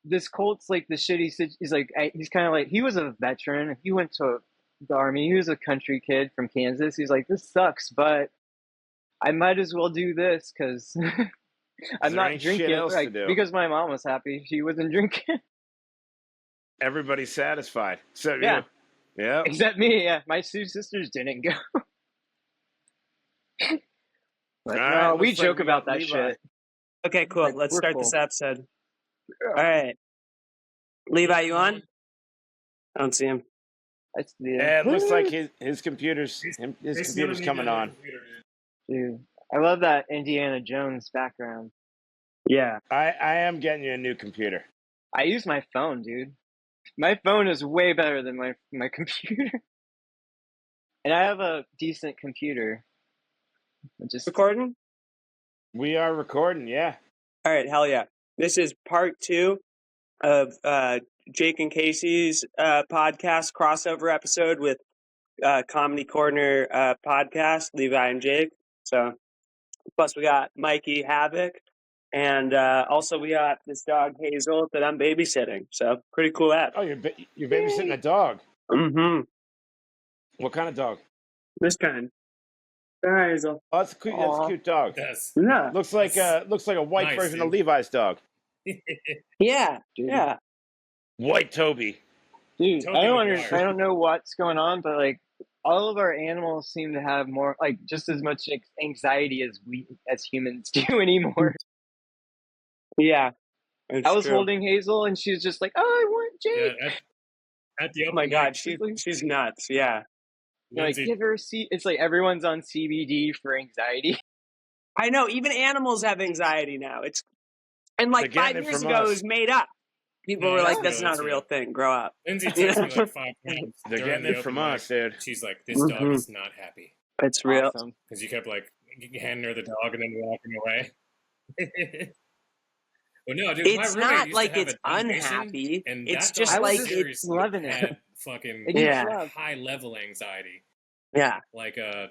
this Colt's like the shitty. He's like he's kind of like he was a veteran. He went to the army. He was a country kid from Kansas. He's like, this sucks, but I might as well do this because I'm there not ain't shit drinking. else to Like do. because my mom was happy, she wasn't drinking. Everybody's satisfied. So Yeah, you. Yeah. except me. Yeah, my two sisters didn't go. But All right. no, we Looks like joke we got about that Levi. shit. Okay, cool. Like, Let's we're start cool. this episode. All right. Levi, you on? I don't see him. That's Yeah, it looks like his computer's coming on. Dude, I love that Indiana Jones background. Yeah. I am getting you a new computer. I use my phone, dude. My phone is way better than my computer. And I have a decent computer. Just Recording? We are recording, yeah. All right, hell yeah. This is part 2 of Jake and Casey's podcast crossover episode with Comedy Corner podcast, Levi and Jake. So, plus we got Mikey Havoc, and also we got this dog Hazel that I'm babysitting. So, pretty cool app. Oh, you're babysitting a dog. Mm-hmm. What kind of dog? This kind. Hi, Hazel. Oh, that's a cute dog. Yeah. Looks like a white nice, version dude. of Levi's dog. Yeah. dude. Yeah. White Toby. Dude, Toby I don't know what's going on, but like all of our animals seem to have more like just as much anxiety as we as humans do anymore. Yeah. I was holding Hazel and she was just like, "Oh, I want Jake." Yeah, at the Oh my God, she's nuts. Yeah. Like, give her it's like everyone's on CBD for anxiety. I know, even animals have anxiety now. And like They're 5 getting it years from ago, us. it was made up. People No, were like, that's "That's real, not that's a real real. thing. Grow up." Lindsay texted me like 5 times. They're during getting the it open from mic. us, dude. She's like, this dog is not happy. It's real. Awesome. Because you kept like handing her the dog and then walking away. Well, no, dude, It's my roommate not used like to have it's a Dalmatian, unhappy. and It's that just dog I was like just seriously loving it. had fucking It needs Yeah. love. high level anxiety. Yeah. Like it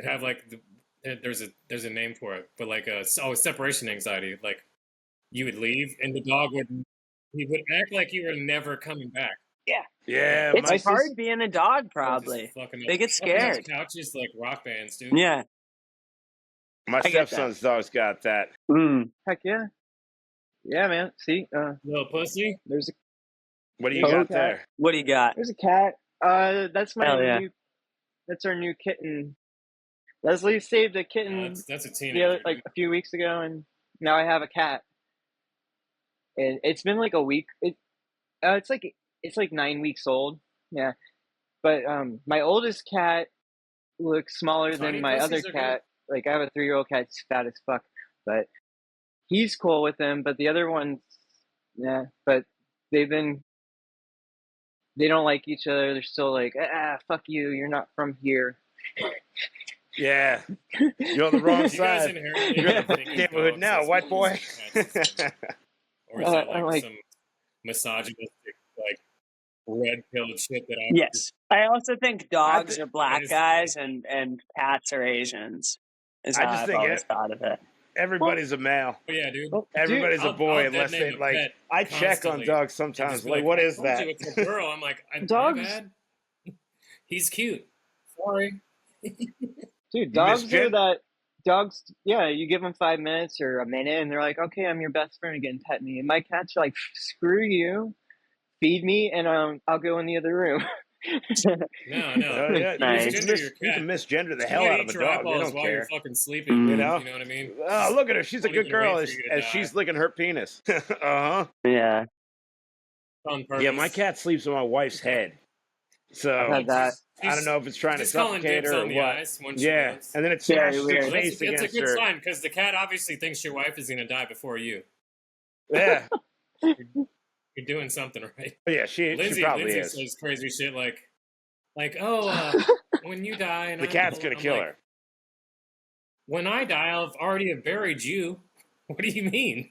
have like there's a name for it, but like separation anxiety. Like you would leave and the dog would act like you were never coming back. Yeah, It's hard being a dog, probably. They get scared. Couches like rock bands, dude. Yeah. my I get stepson's dog's got that. Heck yeah. Yeah, man. See, Little pussy. there's What do you Oh, got okay. there? What do you got? a cat. That's Hell yeah. that's our new kitten. Leslie saved a kitten That's a teenager. a few weeks ago, and now I have a cat. And it's been like a week. It's like 9 weeks old. Yeah, but my oldest cat looks smaller Tiny than my other pussies are cat. Like I have a 3-year-old cat, he's fat as fuck, but he's cool with him. But the other ones, yeah, but they don't like each other. They're still like, fuck you, you're not from here. Yeah. You're on the wrong You guys side. inherited You're in the everything neighborhood dogs now, as white boy. cats. Or is that I'm like like- some misogynistic, like red-pilled shit that I Yes. I also think dogs are black is- guys and cats are Asians. Is I how just I've think always thought of it. Everybody's a male. Oh, yeah, dude. Everybody's Dude, a boy I'll unless dead they name a like. pet I check on constantly. dogs And sometimes. just be Like, what I is told that? you it's a girl. I'm like, Dogs- my bad. He's cute. Sorry. Dude, dogs misgen- are that. Dogs, yeah, you give them 5 minutes or a minute, and they're like, "Okay, I'm your best friend again. Pet me." And my cats are like, "Screw you, feed me, and I'll go in the other room." No. Oh, yeah. Nice. You can misgender the hell out of a dog. They don't while care. you're fucking sleeping. Mm. You know? You know what I mean? Oh, look at her. She's a Won't good even girl wait as, for you to as die. she's licking her penis. Uh-huh. Yeah. On purpose. Yeah, my cat sleeps on my wife's head. So I've had that. I don't know if it's trying to Just calling suffocate dibs her or on the what. eyes when she Yeah, does. and then it Very smashes weird. her face That's a against good her. sign because the cat obviously thinks your wife is going to die before you. Yeah, You're doing something right. yeah, she probably Lindsay is. says crazy shit like when you die, and The cat's gonna I'm kill like, her. When I die, I've already buried you. What do you mean?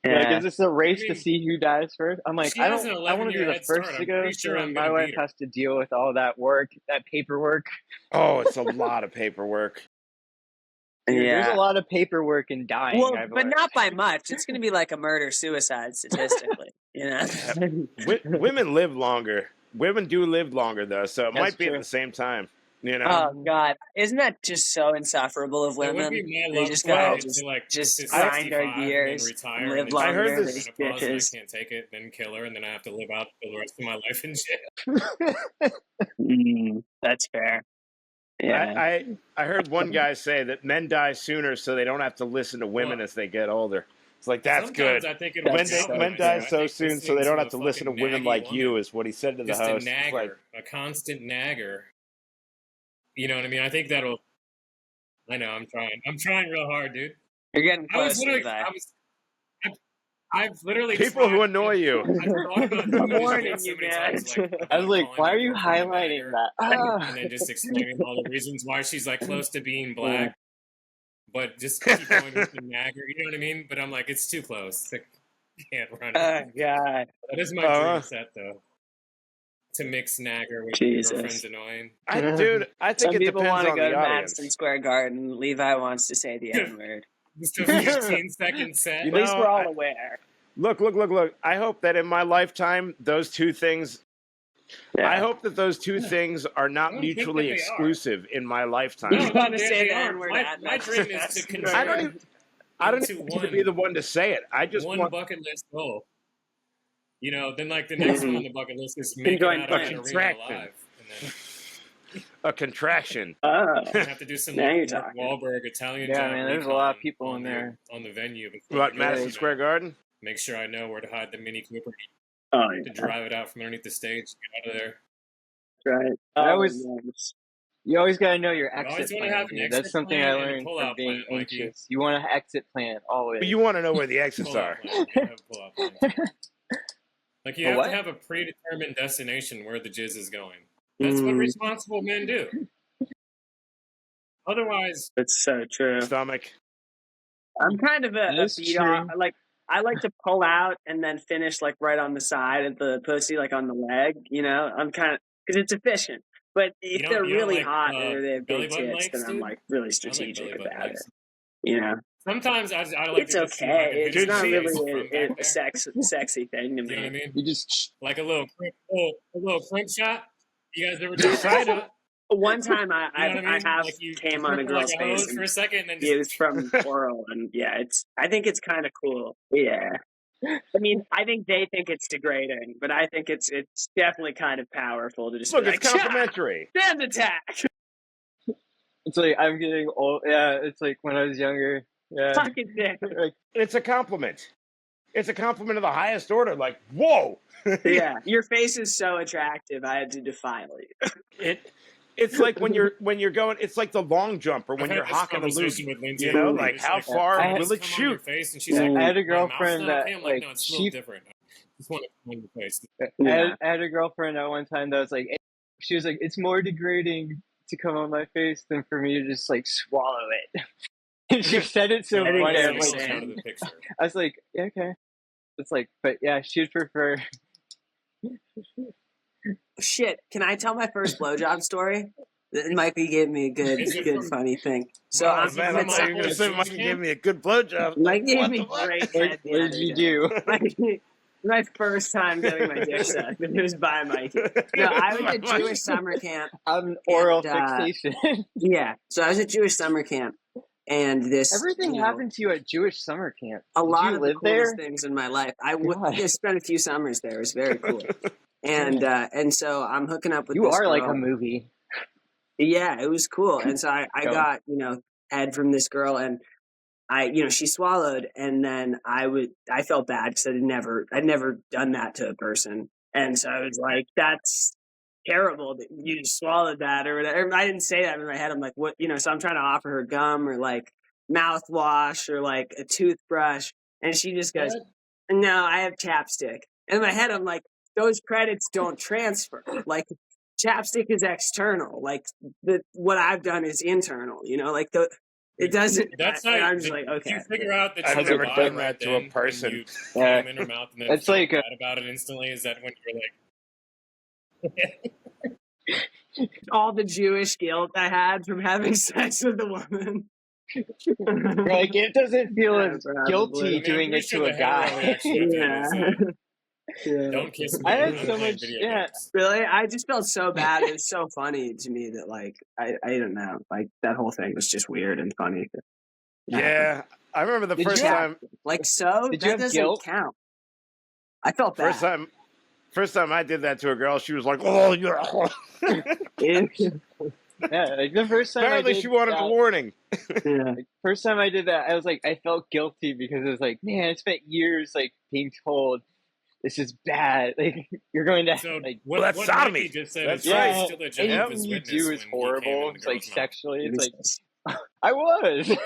Yeah. Like, is this a race I mean, to see who dies first? I'm like, she I has don't. an I want to be 11-year the head first start. to I'm go. pretty sure So I'm my gonna wife beat her. has to deal with all that work, that paperwork. Oh, it's a lot of paperwork. Dude, Yeah. there's a lot of paperwork and dying. Well, I've but learned. not by much. It's going to be like a murder-suicide statistically, you know? Women live longer. Women do live longer though, so it That's might be true. at the same time. You know, Oh God, isn't that just so insufferable of It would women? be my They love just story gotta to like just to grind our 65 and then gears, retire and and live then I heard longer. this- These menopause and I bitches. can't take it, then kill her, and then I have to live out the rest of my life in jail. That's fair. Yeah. I heard one guy say that men die sooner so they don't have to listen to women Well, as they get older. It's like that's Sometimes good. I think it That's works Men, out. so men I die true. so think soon so listening they don't to have a to listen to fucking women naggy like you, woman, is what he said to the just a host. It's like, nagger, a constant nagger. You know what I mean? I think that'll. I know. I'm trying. I'm trying real hard, dude. You're getting I was close, literally. Levi. I've literally people tried, who annoy you. I've thought about I'm doing this warning shit so you, many man. times, like I about was like, calling why my are you girlfriend a highlighting nagger, that? and then just explaining all the reasons why she's like close to being black, but just keep going with the nagger. You know what I mean? But I'm like, it's too close. I can't run Oh it. God, That is my dream set, though. To mix nagger with your girlfriend's Jesus. annoying. Dude, I think Some it people depends want to on go the to audience. Madison Square Garden. Levi wants to say the N-word. Just a 15-second set. You At least know, we're all aware. Look. I hope that in my lifetime, those two things. Yeah. I hope that those two things are I not don't think mutually that they are. exclusive in my lifetime. You want to they- say they the aren't. N-word My at dream is to Madison Square convert I don't Garden. even. I don't into even need to be the one to say it. I just one want bucket list goal. You know, then like the next one on the bucket list is make it join out of an plans. arena alive, and a contraction. Oh, then have to do some now you're like Mark talking. Wahlberg Italian Yeah, job. man, there's a lot of recon people on in the- there. on the venue. before What, I go, Madison you Square know, Garden? Make sure I know where to hide the Mini Cooper Oh, to drive it out from underneath the stage, get out of there. right. I always- nice. You always gotta know your You always exit wanna plan, have an dude. exit That's something plan I and a learned from pull-out being plan, Mikey. anxious. You want to exit plan always. But you want to know where the exits Pull-out are. plan. You have a pull-out plan. Like you A have what? to have a predetermined destination where the jizz is going. That's what responsible men do. Otherwise, That's so true. Stomach. I'm kind of a That's beat true. off. I like to pull out and then finish like right on the side of the pussy, like on the leg. You know, I'm kind of because it's efficient. But if you they're don't really like, hot or they have belly big button tits, legs, then I'm dude? like really I like strategic belly button about legs. it. You know, Sometimes I like it's to just see if I can okay. hit It's it not in the face really from back a there. sexy thing to You know what I me. mean? You just Like a little crimp shot. You guys ever do a crimp shot? One time You know what I mean? I have Like you came on a grip like girl's a face hose and for a second, and then it just was from oral, and yeah, I think it's kind of cool. Yeah. I mean, I think they think it's degrading, but I think it's definitely kind of powerful to just Look, be it's like, complimentary. stand attack. it's like I'm getting old. Yeah, it's like when I was younger. Yeah, Fucking dick. like It's a compliment. It's a compliment of the highest order. Like, whoa. Yeah, your face is so attractive. I had to defile you. It's like when you're going. It's like the long jump or I've when had you're this hocking a conversation loogie. with Lindsay. You know, and like it's how far I will just it come on your shoot? face, and she's Yeah, like, I had a "My mouth's girlfriend not that, okay." I'm like, like, "No, it's a little different. I just want to come on your face." I had a girlfriend at one time that was like, she was like, it's more degrading to come on my face than for me to just like swallow it. And she said it so I think funny. they're I'm the like, same. out of the picture. I was like, yeah, okay. It's like, but yeah, she'd prefer. Shit, can I tell my first blowjob story? Mikey gave me a Is it good from- funny thing. So Wow, I'm is it Man, from I thought you were going to say Jewish Mikey camp? gave me a good blowjob. Mike gave What me the fuck? great What head the did other you day. do? My first time getting my dick sucked, and it was by Mikey. No, I was at Jewish summer camp. I'm oral And, fixation. Yeah, so I was at Jewish summer camp, and this Everything you know, happened to you at Jewish summer camp. a Did lot you of the live coolest there? things in my life. I God. spent a few summers there. It was very cool. And so I'm hooking up with You this are girl. like a movie. Yeah, it was cool. And so I Go. got, head from this girl, and she swallowed, and then I felt bad because I'd never done that to a person. And so I was like, that's terrible that you just swallowed that or whatever. I didn't say that in my head. I'm like, what, so I'm trying to offer her gum or like mouthwash or like a toothbrush. And she just goes, no, I have chapstick. And in my head, I'm like, those credits don't transfer. Like, chapstick is external. Like, what I've done is internal, like it doesn't. That's and not. I'm just like, Did okay. you figure out that I've you never lied done right that to a then person. when you Yeah. came in her mouth and then It's felt like bad about it instantly? Is that when you were like, All the Jewish guilt I had from having sex with a woman. Like it doesn't feel Yeah, as probably. guilty I mean, I'm doing pretty it sure to a the hetero guy. reaction to it is, Yeah. don't kiss me. I had I'm so playing much, video yeah. games. Really, I just felt so bad. It was so funny to me that like I don't know, like that whole thing was just weird and funny. Yeah, I remember the Did first you time. Like so Did you that have doesn't guilt? count. I felt First bad. time I did that to a girl, she was like, "Oh, you're." Yeah, like the first time Apparently, I did she wanted that, a warning. Yeah. like, first time I did that, I was like, I felt guilty because it was like, man, I spent years like being told this is bad. Like you're going to So like, Well, that's what sodomy. Mikey just said That's is right. he's yeah, still a anything Jehovah's you Witness do when is he came horrible. in the It's like girl's mouth. sexually, it's like I was.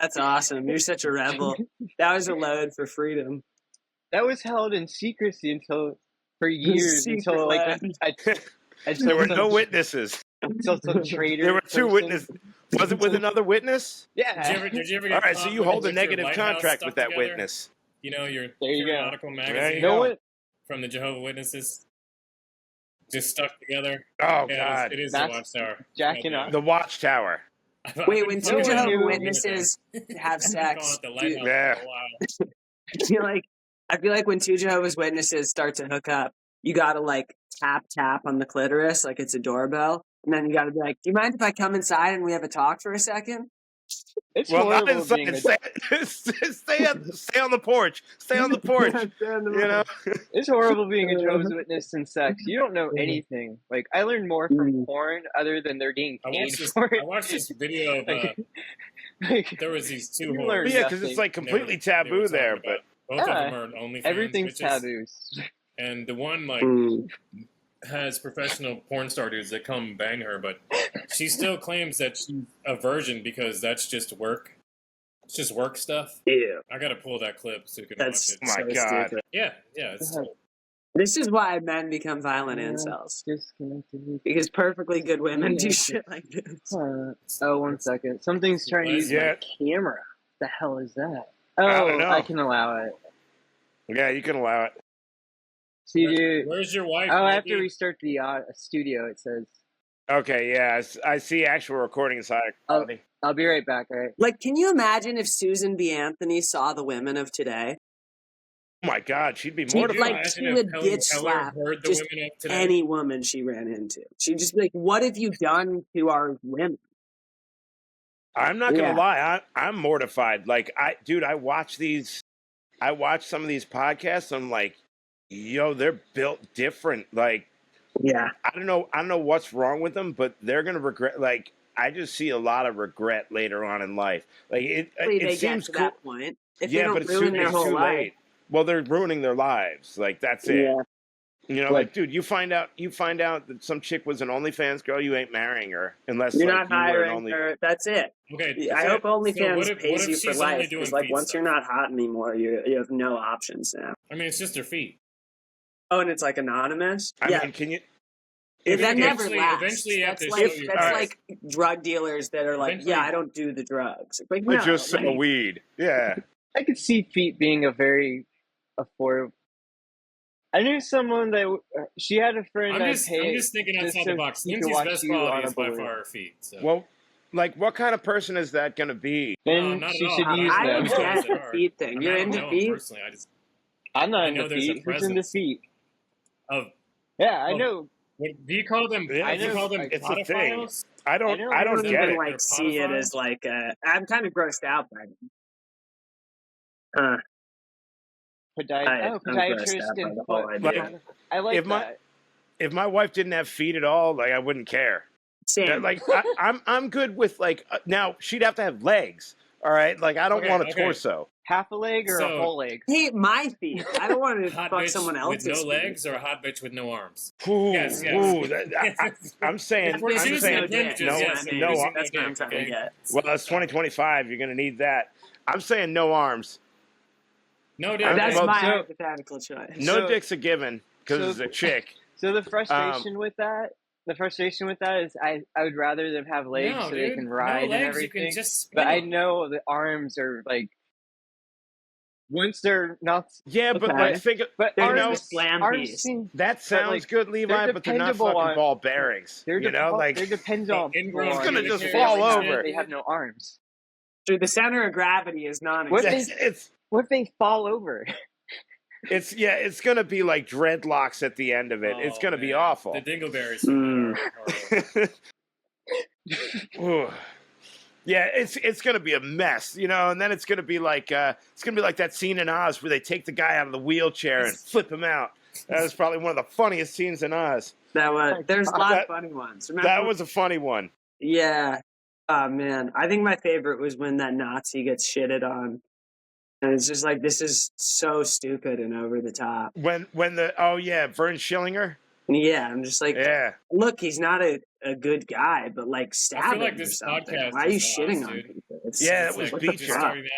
That's awesome. You're such a rebel. That was a load for freedom. That was held in secrecy for years Secret until like lab. There were no witnesses. until some traitor. There were two person- witnesses. Was it with another witness? Yeah. Did you ever All get right, caught so you when hold a get your negative lighthouse contract stuck with that together? witness. You know, your There you go. periodical There magazine you No go. one. from the Jehovah's Witnesses just stuck together. Oh Yeah, God, it is the That's Watchtower. jacking up. the Watchtower. Wait, when two No one Jehovah's knew. Witnesses have sex, the do, lighthouse Yeah. for a while. I feel like when two Jehovah's Witnesses start to hook up, you gotta like tap on the clitoris like it's a doorbell, and then you gotta be like, "Do you mind if I come inside and we have a talk for a second?" It's Well, not horrible being inside. a. Stay on the porch. Stay on the porch. You know. It's horrible being a Jehovah's Witness in sex. You don't know anything. Like I learned more from porn, other than they're getting I paid watched this. for I it. watched this video of Like, there was these two You whores. learn But yeah, because it's like They were- completely they were taboo talking there. about- But both Yeah, of them are OnlyFans everything's bitches. taboos. And the one like has professional porn star dudes that come bang her, but she still claims that she's a virgin because that's just work. It's just work stuff. Yeah, I gotta pull that clip so you can that's watch it. My so God. stupid. Yeah. It's This is why men become violent incels, because perfectly good women do shit like this. Oh, 1 second. Something's trying to use Yeah. my camera. The hell is that? I don't Oh, know. I can allow it. yeah, you can allow it. See, dude. Where's your wife? Oh, I have Mikey? to restart the studio. It says. Okay, yeah, I see actual recording is higher quality. I'll be right back. All right. Like, can you imagine if Susan B. Anthony saw the women of today? Oh my God, she'd be She, Could you mortified. like, imagine she if would Helen bitch Keller slap heard the just women of today? any woman she ran into. She'd just be like, "What have you done to our women?" I'm not gonna Yeah. lie, I'm mortified. Like I watch some of these podcasts. I'm like, yo, they're built different. Like, Yeah, I don't know what's wrong with them, but they're gonna regret. Like, I just see a lot of regret later on in life. Like hopefully it they seems get to cool. that point. If Yeah, they but don't it's ruin their it's whole too life. late. Well, they're ruining their lives. Like that's it. Yeah. You know, like, dude, you find out that some chick was an OnlyFans girl, you ain't marrying her unless You're like not you were an hiring only. her. That's it. Okay, I it. hope OnlyFans what pays if you for she's only life. doing Because like feet once you're stuff? not hot anymore, you have no options now. I mean, it's just her feet. Oh, and it's like anonymous. I Yeah, mean, can you? that never eventually- lasts. eventually you have that's to like show your that's face. like drug dealers that are like, Eventually- yeah, I don't do the drugs. Like, I no, just sell like, weed. Yeah. I could see feet being a very affordable. I knew someone that she had a friend I'm that just paid thinking just outside so the box. he could Lindsay's watch best you on quality a is by balloon. far her feet. So. Well, like, what kind of person is that going to be? Then not at she all. should use I them. would Guys get that the are- feet I thing. mean, You're I don't into know him feet. personally. I'm not I into know there's a feet. Who's into presence. feet? Of Yeah, I Oh. know. what do you call them? Yeah, I do you know, call them like, it's a thing. podophiles? I don't know, I don't get even it. like They're see it podophiles? as like I'm kind of grossed out by them. I'm grossed Podiatrist out by and the whole foot. idea. I like if my- that. If my wife didn't have feet at all, like I wouldn't care. Same. Like I'm good with like now she'd have to have legs. All right, like I don't Okay, want a okay. torso. Half a leg or a So- whole leg? Hey, my feet. I don't want to Hot fuck bitch someone with else's no feet. legs or a hot bitch with no arms? Ooh, Yes, yes. ooh, I'm saying, If we're I'm choosing saying, no dick, no, yes, I mean, no. no that's what I'm dick, trying to okay? get. Well, it's 2025. You're gonna need that. I'm saying no arms. No, dude. That's well, my so- hypothetical choice. No So- dick's a given because so- it's a chick. So the frustration with that is I would rather them have legs no, so dude. they can ride no legs, and everything. You can just spin But I them. know the arms are like once they're not. Yeah, but Okay. like think, But They're arms, just slam arms piece. seem that sounds like, good, Levi, but they're not dependable fucking on- ball bearings. they're you know, like they're dependent on Ingrown He's gonna people just on fall everything. over. They have no arms. So the center of gravity is What non-existent. It's What if they fall over? it's gonna be like dreadlocks at the end of it. It's gonna be awful. The dingleberries from that are horrible. Ooh. Yeah, it's gonna be a mess, you know, and then it's gonna be like that scene in Oz where they take the guy out of the wheelchair and flip him out. That was probably one of the funniest scenes in Oz. There's a lot of funny ones. Remember? That was a funny one. Yeah. Oh man, I think my favorite was when that Nazi gets shitted on, and it's just like, this is so stupid and over the top. When Vern Schillinger. Yeah, I'm just like, Yeah. look, he's not a good guy, but like stab I feel him like or this something. podcast Why are you is shitting Oz, on dude. people? Yeah, it was what the Beecher. fuck? Starting out.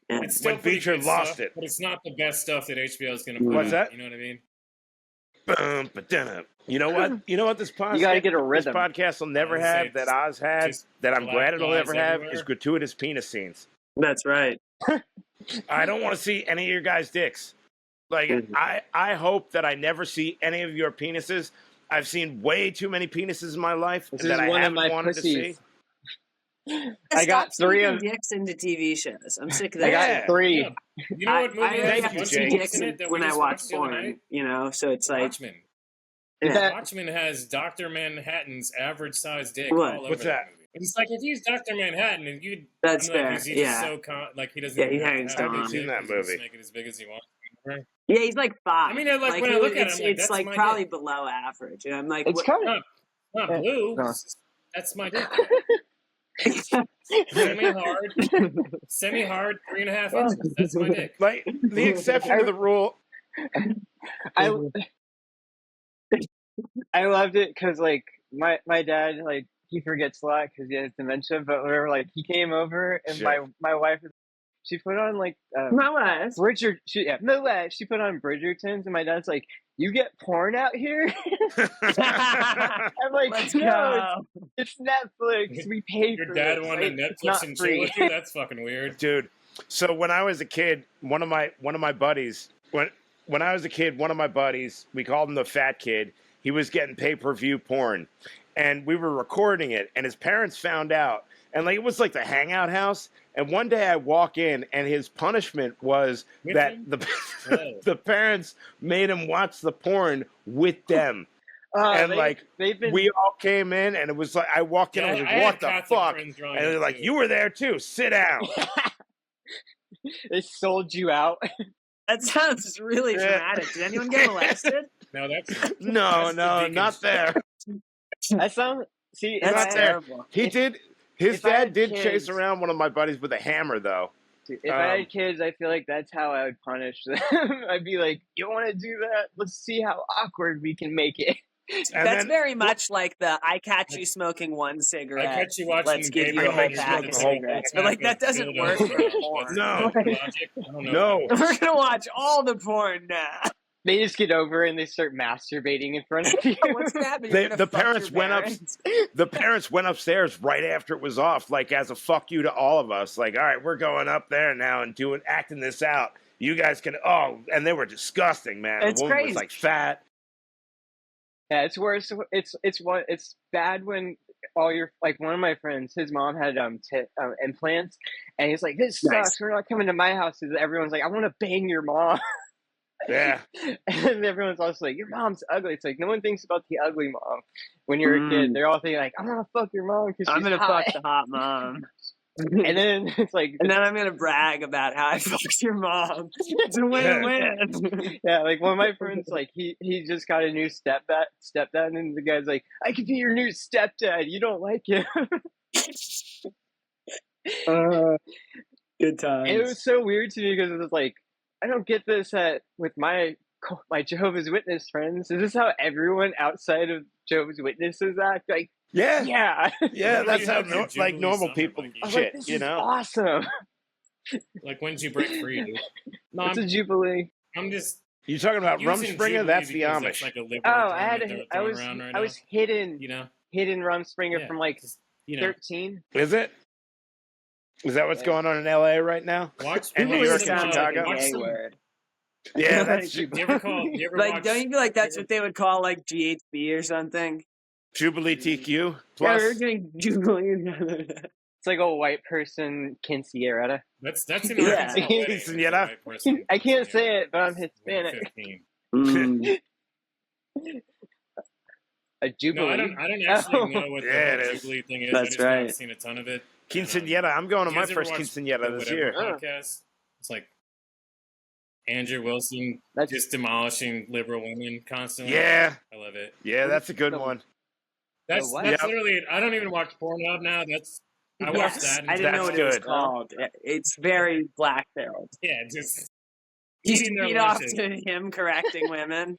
Yeah. It's still When pretty Beecher good lost stuff, it. but it's not the best stuff that HBO is going to put What's out, that? You know what I mean? You know what? You know what this podcast? You gotta get a This rhythm. podcast will never I would say have that Oz had. just That I'm black glad it'll guys never have everywhere. is gratuitous penis scenes. That's right. I don't want to see any of your guys' dicks. Like I hope that I never see any of your penises. I've seen way too many penises in my life This that is I one of haven't my wanted pussies. to see. I got Stop 3 sneaking of. dicks into TV shows. I'm sick of I that. got Yeah. 3. Yeah. You know what movie I has Thank a have you, to bunch see of Jake. dicks dicks in it that when we I just watch watched the other porn, night? you know. So it's like, Watchmen. yeah. Watchmen has Dr. Manhattan's average sized dick What? all over What's that? movie. It's like if he's Dr. Manhattan and you, That's I'm like, fair. is he Yeah. just so like he doesn't Yeah, he even have to hangs have a on. big Haven't seen dick, that he can just movie. make it as big as he wants. Yeah, he's like 5. I mean, when I he- look at it's, him, I'm like, it's that's like my probably dick. below average, and I'm like, It's what? kind of. Not blue. No. That's my dick. Semi-hard, 3.5 inches. That's my dick. Like the exception to the rule. I I loved it because like my dad, like, he forgets a lot because he has dementia. But whenever like he came over and Sure. my wife, she put on like My wife. She put on Bridgertons, and my dad's like, "You get porn out here?" I'm like, Let's "No, go. it's Netflix. We pay Your for dad this. wanted Like, it's Netflix not and chill free." with you? That's fucking weird. Dude, so when I was a kid, one of my buddies, when I was a kid, one of my buddies, we called him the fat kid. He was getting pay-per-view porn, and we were recording it, and his parents found out, and like it was like the hangout house. And one day I walk in, and his punishment was With that him? the the parents made him watch the porn with them. And they've been. We all came in, and it was like I walked in, Yeah, and I was I like, had "What the Catholic fuck?" friends growing And they're up, like, too. "You were there too. Sit down." They sold you out. That sounds really Yeah. dramatic. Did anyone get molested? No, that's No, That's the no, deacon's not there. I sound. See, if That's Not I, there. terrible. He If- did. His if I dad had did kids- chase around one of my buddies with a hammer, though. if I had kids, I feel like that's how I would punish them. I'd be like, "You want to do that? Let's see how awkward we can make it." And That's then- very much like the I catch you smoking one I cigarette. catch you watching Let's give Baby you a I'll whole make you pack smoke of the whole cigarettes. pack But like that of doesn't dildos work for around. porn. That's No. the logic. I don't know. No. We're gonna watch all the porn now. They just get over and they start masturbating in front of you. What's gonna happen? They- You're gonna the fuck parents your went up- parents? The parents went upstairs right after it was off, like as a fuck you to all of us. Like, all right, we're going up there now and acting this out. You guys can. Oh, and they were disgusting, man. It's the woman crazy. was like fat. Yeah, it's worse. It's bad when all your, like, one of my friends, his mom had implants, and he's like, "This Nice. sucks. We're not coming to my house." And everyone's like, "I want to bang your mom," Yeah. and everyone's also like, "Your mom's ugly." It's like no one thinks about the ugly mom when you're a Mm. kid. They're all thinking like, "I'm gonna fuck your mom because I'm she's gonna hot." fuck the hot mom. And then it's like, And then I'm gonna brag about how I fucked your mom. It's a win-win. yeah, like one of my friends, like he just got a new stepdad, and the guy's like, "I could be your new stepdad. You don't like him." Good times. And it was so weird to me because it was like, I don't get this with my Jehovah's Witness friends. Is this how everyone outside of Jehovah's Witnesses act? Like, Yeah. yeah. Yeah, When that's you how have your like Jubilee normal summer, people like, I was shit, like, this you is know. awesome. Like, when did you break free, dude? No, It's a I'm, jubilee. I'm just You talking about using Rumspringer? Jubilee That's the because Amish. That's like a liberal Oh, term I had that they're I throwing was around right I was now, hidden you know? Rumspringer Yeah, from like just, you know, 13. Is it? Is that what's Yeah. going on in LA right now? watch And New Jubilee York sounds and like Chicago? a Watch gay some- word. Yeah, that's You ever Like, watch, don't you feel like that's what they would call like GHB or something? Jubilee TQ Yeah, plus. we were doing Jubilee. It's like a white person quinceañera. That's an Yeah. Arkansas wedding. It's a Quinceañera. white person I can't say quinceañera it, but I'm when you're Hispanic. 15. Mm. A jubilee. No, I don't actually know what the Yeah, whole it is. Jubilee thing is. That's I just know right. I've seen a ton of it. Quinceañera. I'm going to you my guys ever first watch quinceañera the this Whatever year. podcast? It's like Andrew Wilson That's- just demolishing liberal women constantly. Yeah. I love it. Yeah, that's a good The- one. That's what? that's Yep. literally. I don't even watch Pornhub now. I watched Yes, that. I didn't know That's what it was good. called. It's very black-pilled. Yeah, just Just eating their feed off lunches. to him correcting women.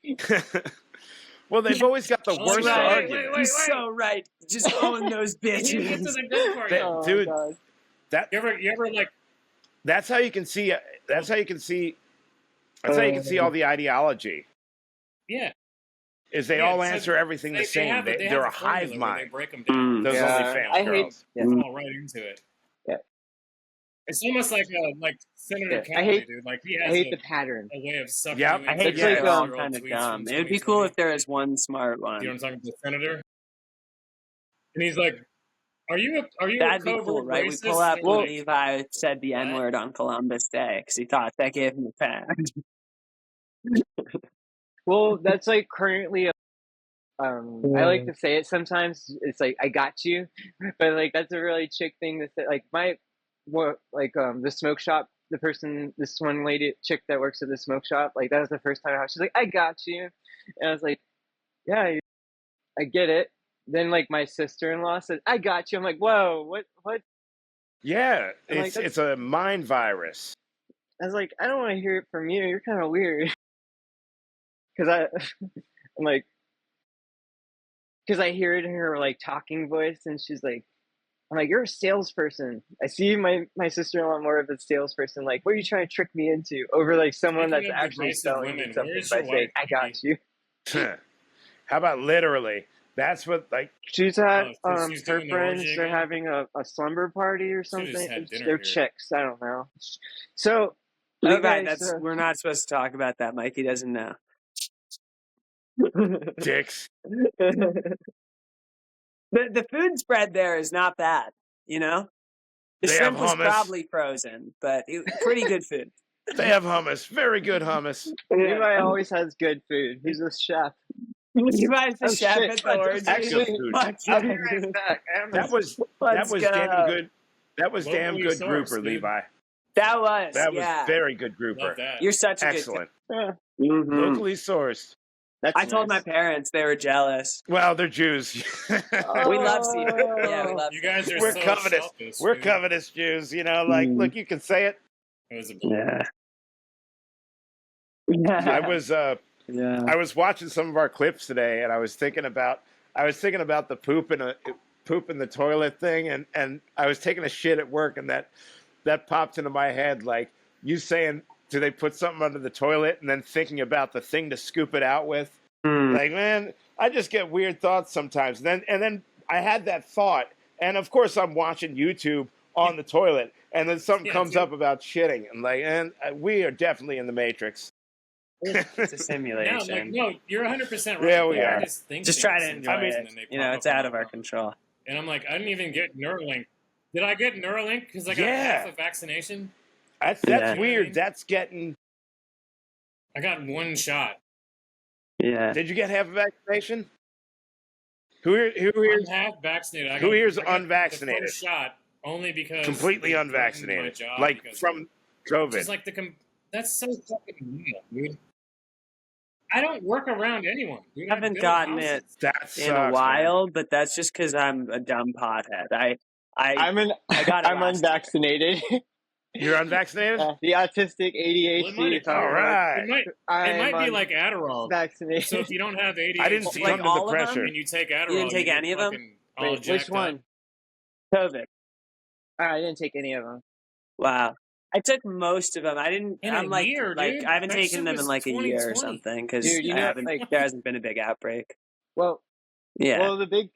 Well, they've always got the Oh, worst right. argument. Wait. He's so right. Just own those You get to bitches. the good part. That- Oh, dude, God. That You ever like? that's how you can see. That's how you can see. That's how you can see all the ideology. Yeah, Is they Yeah, all so answer everything the same. have it. They They're have a a formula hive where mind. They break them down. Those Yeah, OnlyFans I hate- girls. Yeah. Fall right into it. Yeah. It's almost like Senator Yeah, I Kennedy, hate- dude. Like he I has hate the pattern. a way of sucking Yep. you I into hate It's that like, they're all um, kind of tweets dumb. from It would be cool 2020. if there was one smart one. You know what I'm talking about? The senator. And he's like, "Are you That'd a be covert cool, right? We racist?" pull up And we're when like, Levi said the what? N-word on Columbus Day because he thought that gave him a pass. Well, that's like currently. I like to say it sometimes. It's like I got you, but like that's a really chick thing to say. Like the smoke shop. This one lady chick that works at the smoke shop. Like that was the first time she's like, "I got you," and I was like, "Yeah, I get it." Then like my sister-in-law said, "I got you." I'm like, "Whoa, what?" Yeah, I'm like, it's a mind virus. I was like, "I don't want to hear it from you. You're kind of weird." Because I'm like, because I hear it in her like talking voice, and she's like, I'm like, "You're a salesperson." I see my sister-in-law more of a salesperson. Like, what are you trying to trick me into over like someone Speaking that's of actually divisive selling women, me something where's by your saying, wife, "I got Nikki? you." How about literally? That's what like. She's at Oh, she's her doing the friends. orgy They're again? having a slumber party or Should've just something. had dinner They're here. chicks. I don't know. So, Levi, Levi's, we're not supposed to talk about that. Mikey doesn't know. Dicks. The food spread there is not bad, you know? The They shrimp have was hummus. probably frozen, but pretty good food. They have hummus. Very good hummus. Levi always has good food. He's a chef. Levi's the Oh, chef shit. at the orgy. Actually, food. Fuck I'll be yeah. right back. That was Let's go. damn good. That was damn Locally good sourced, grouper, dude. Levi. That was, That was yeah. very good grouper. Love that. You're such a Excellent. Yeah, good Mhm. Locally sourced. that's I told my nice. parents, they were jealous. Well, they're Jews. We love seafood. Yeah, we love You guys are We're so covetous. selfish. We're dude. covetous Jews. You know, like, Mm. look, you can say it. It was a Yeah. I was Yeah. I was watching some of our clips today, and I was thinking about the poop in the toilet thing, and I was taking a shit at work, and that popped into my head, like you saying, do they put something under the toilet, and then thinking about the thing to scoop it out with. Like, man, I just get weird thoughts sometimes. And then I had that thought, and of course I'm watching YouTube on the toilet, and then something comes dude. up about shitting, and we are definitely in the Matrix. It's a simulation. No, you're 100% right. Yeah, we I are. just think Just things try to sometimes, enjoy and it. then they You know, pop it's up on out my of our phone. control. And I'm like, I didn't even get Neuralink. Did I get Neuralink because I got Yeah. half a vaccination? That's Yeah. weird. That's getting. I got one shot. Yeah. Did you get half a vaccination? Who I'm here's half vaccinated. Who here's I got unvaccinated? The first shot only because completely they threatened my unvaccinated? job Like because from of- COVID. Just like that's so fucking real, dude. I don't work around anyone. Dude. I haven't build gotten houses. it That sucks, in a man. while, but that's just because I'm a dumb pothead. I I got it I'm last year. unvaccinated. You're unvaccinated? The autistic Well, it might- ADHD. All right. It might be like Adderall. vaccinated. So if you don't have ADHD, I didn't Like succumb to all the of them? pressure. and you take Adderall, You didn't take get any of them? fucking all Wait, jacked which up. one? COVID. I didn't take any of them. Wow. I took most of them. I didn't. In I'm a like, year, like dude. I haven't That taken shit them in was like a year or 2020. something because Dude, you know, like- there hasn't been a big outbreak. Well, Yeah. well, the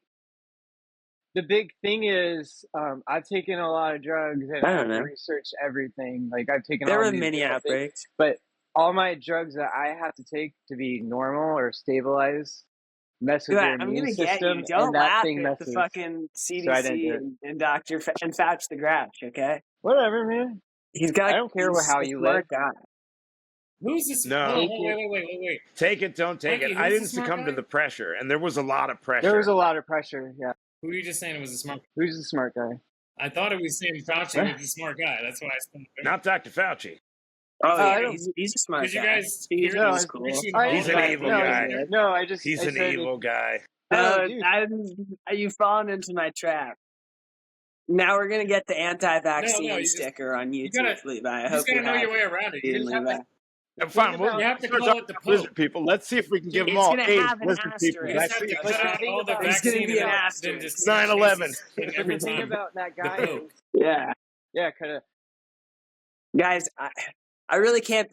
big thing is, I've taken a lot of drugs and I I don't have know. researched everything. Like I've taken There all were these mini different things, outbreaks. but all my drugs that I have to take to be normal or stabilized mess with your I'm immune gonna get system, you. Don't and that laugh thing at the messes. fucking So I didn't do CDC it. and Dr. and Fauci the Grouch, okay? Whatever, man. He's got. I don't care he's how a you smart live. guy. Who's this? No. Hold on, Take wait. Take it, don't take Mikey, it. I who's the didn't smart succumb to guy? the pressure, and there was a lot of pressure. There was a lot of pressure. Yeah. Who are you just saying was a smart? Who's the smart guy? I thought it was saying Fauci was the smart guy. That's why I said. Not Dr. Fauci. Oh, I yeah, don't- he's a smart Did you guy. guys He's hear No, this cool. prediction? He's an evil guy. No, I just. He's I an said evil guy. Oh, No, dude. you've fallen into my trap. Now we're gonna get the anti-vaccine No, sticker on YouTube, gotta- Levi. I You hope just gotta you know have your way around it. it, just have Levi. Fine, about- we'll You have to start call it the talking lizard Pope. people. Let's see if we can give them It's all gonna AIDS have an lizard people. You just have to But cut the out thing all the about- There's gonna vaccine be an and asterisk. then just 9/11. thing But every the thing time. about that The guy Pope. is, Yeah, yeah, kind of. guys, I really can't.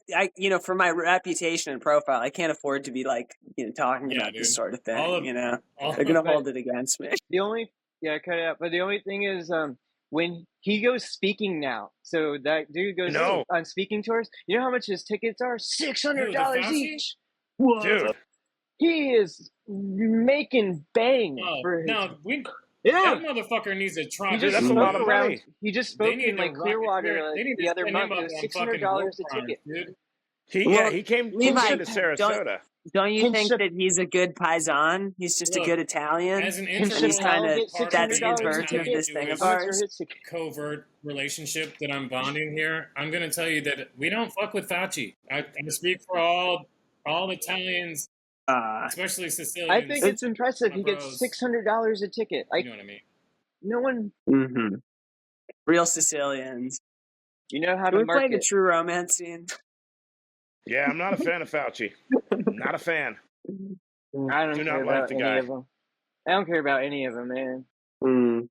For my reputation and profile, I can't afford to be talking Yeah, about this dude. sort of thing. All of- They're all gonna of it. hold it against me. The only, yeah, cut it out. But the only thing is, when he goes speaking now, so that dude goes No. on speaking tours. You know how much his tickets are? $600 Fauci? each. Dude, He is making bang Oh, for his. no, Yeah. that motherfucker needs to try. He Dude, just that's a spoke lot of around. money. He just They spoke need in to like rocket- Clearwater they need to the other set him month. up It was on $600 a fucking ticket. war crimes, he Well, came Levi, to Sarasota. Don't you think Kinship- that he's a good paisan? He's just a Look, good Italian. As an And he's integral kinda- get part that's of his the version of Italian this thing Jewish of How much are ours. his tickets? covert relationship that I'm bonding here, I'm going to tell you that we don't fuck with Fauci. I speak for all Italians, especially Sicilians. I think it's impressive. He gets bros. $600 a ticket. You know what I mean? No one. Mm-hmm. Real Sicilians. You know how Can to we play the market. True Romance scene? Yeah, I'm not a fan of Fauci. Not a fan. I don't Do care not like about the any guy. of them. I don't care about any of them, man.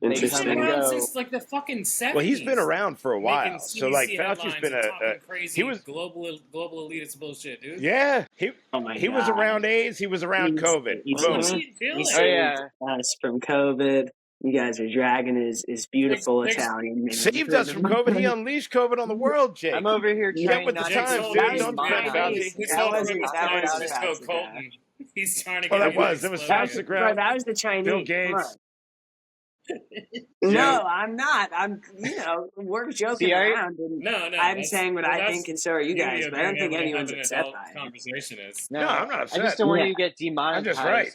Interesting. He's been Come and around go. since like the fucking 70s. Well, he's been around for a Making while. So like CDC Fauci's headlines been and a talking crazy he was global elitist bullshit, dude. yeah, Oh my he was God. around AIDS, he was around COVID. He's- Boom. What's Mhm. he doing? He Oh, saved yeah. us from COVID. You guys are dragging his beautiful Six- Italian name. Saved us from COVID. He unleashed COVID on the world, Jake. I'm over here Get trying with the not times, to dude. say Don't defend Fauci. His That whole wasn't- premise that tonight is wasn't just go Fauci, Colton. He's trying to Oh, get that everybody was. It was exploded. Fauci. Bro, that was the Chinese. Bill Come Gates. on. No, I'm not. We're joking See, around. And No, I'm that's- saying what well, I that's think, and so are you beauty guys. of But I don't being think able to anyone's have an upset adult by it. conversation is. No, I'm not I upset. just don't want Yeah. you to get demonetized. just right.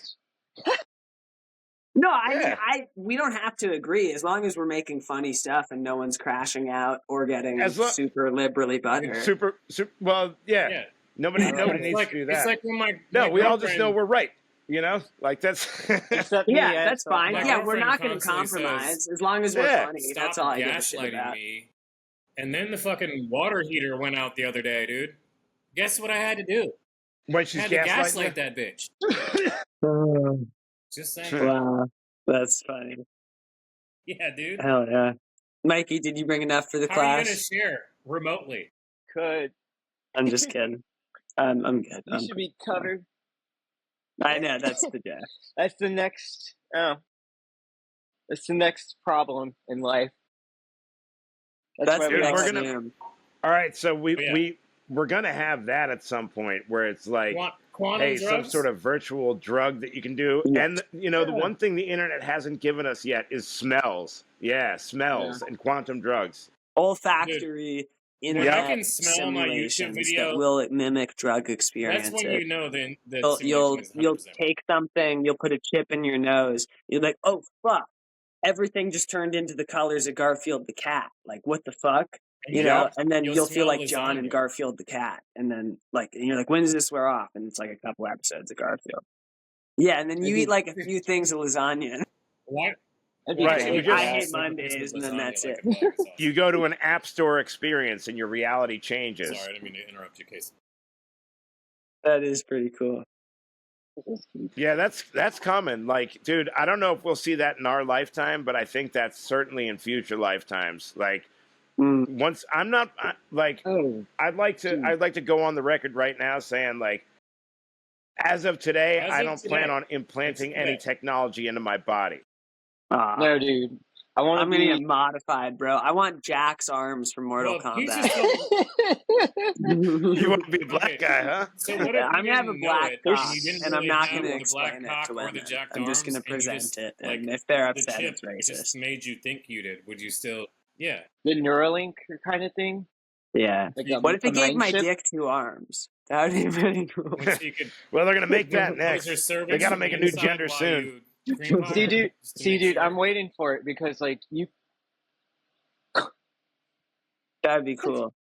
No, I Yeah. mean, we don't have to agree as long as we're making funny stuff and no one's crashing out or getting As lo- super liberally butthurt. Super. Well, yeah. Yeah. Nobody It's needs like, to do It's that. like when my No, my we all just girlfriend- know we're right. You know, like that's. Except me, Yeah, that's so- fine. My Yeah, we're girlfriend not going to constantly compromise says, as long as we're Yeah. funny. Stop That's all I give a shit gaslighting about. me. And then the fucking water heater went out the other day, dude. Guess what I had to do? When I she's had to gaslighting gaslight that bitch. Just saying. Wow, that's funny. Yeah, dude. Hell yeah, Mikey, did you bring enough for the How are you class? going to share remotely? Could. I'm just kidding. I'm good. You should be covered. I know that's the joke. That's the next. Oh. That's the next problem in life. That's why the Dude, we next we're gonna- room. All right, so Yeah. we're gonna have that at some point where it's like, Quantum hey, drugs? some sort of virtual drug that you can do. Yeah. And the one thing the internet hasn't given us yet is smells. Yeah, smells and quantum drugs. Olfactory When I internet can smell my YouTube simulations video, that will mimic drug experiences. that's when you know the You'll simulation is 100%. take something, you'll put a chip in your nose. You're like, oh fuck, everything just turned into the colors of Garfield the cat. Like what the fuck, you know? Yup. And then You'll you'll feel smell like John and lasagna. Garfield the cat, and then and you're like, when does this wear off? And it's like a couple episodes of Garfield. Yeah, and then you eat like a few things of lasagna. What? That'd be Right, great. you just- I hate Mondays, and then that's it. You go to an app store experience and your reality changes. Sorry, I didn't mean to interrupt you, Casey. That is pretty cool. Yeah, that's coming. Like, dude, I don't know if we'll see that in our lifetime, but I think that's certainly in future lifetimes. Like, once I'm not Oh. I'd like to go on the record right now saying like, as of today, As I of don't today. plan on implanting It's any today. technology into my body. No, dude. I want I'm to gonna be. get modified, bro. I want Jack's arms from Mortal Well, he's Kombat. just You want to be a black Okay, guy, huh? so what if I'm you gonna have a didn't know black it cock, and you didn't and I'm really not have gonna the black explain it cock to or the women. jacked I'm just arms, gonna and you present just it, like and if they're the upset, chip it's racist. just made you think you did? Would you still? Yeah. The Neuralink kind of thing. Yeah. Like What if a it gave mind my chip? dick 2 arms? That would be pretty cool. Once you could Well, they're gonna make that close your next. cervix They got to from make the a new inside gender while soon. you cream pie See, dude. just to See, make dude. sure. I'm waiting for it because, like, you. That'd be cool.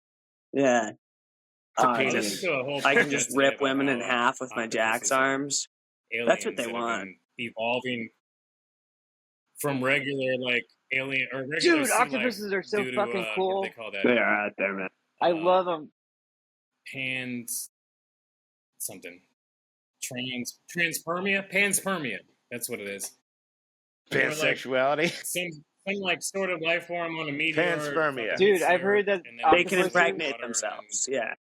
Yeah. It's a Oh, I dude. penis. listened to a whole I can podcast just today rip about women how in half with my Jack's octopuses are arms. aliens That's what they that want. have been evolving from regular like alien or regular Dude, sea life octopuses are so due to fucking what do cool. they call that? They are out there, man. I love them. Something panspermia. That's what it is. Or, like, Pansexuality. some like sort of life form on a meteor. Panspermia. fucking Dude, hits I've the heard Earth, that and then They it can goes octopuses- into the impregnate water, and themselves. then Yeah.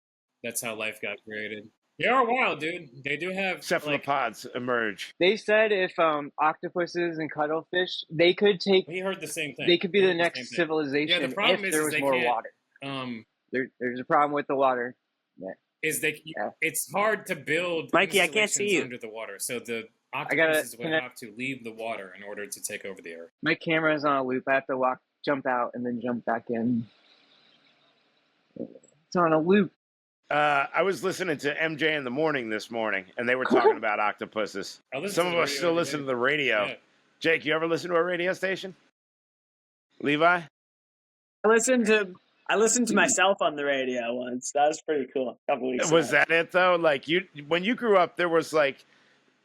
that's how life got created. They are wild, dude. They do have like, Cephalopods emerge. They said if octopuses and cuttlefish, they could take. we heard the same thing. They could be We the heard same next thing. civilization Yeah, the problem if is there was they more can't- water. There's a problem with the water. Yeah. It's hard to build Mikey, I can't installations see you. under the water, so the gotta octopuses would connect- have to leave the water in order to take over the earth. My camera's on a loop. I have to jump out, and then jump back in. It's on a loop. I was listening to MJ in the morning this morning, and they were talking about octopuses. I listen Some to of the us radio still every listen day. to the radio. Yeah. Jake, you ever listen to a radio station? Levi? I listened to myself on the radio once. That was pretty cool. A couple weeks Was ago. that it though? Like when you grew up, there was like,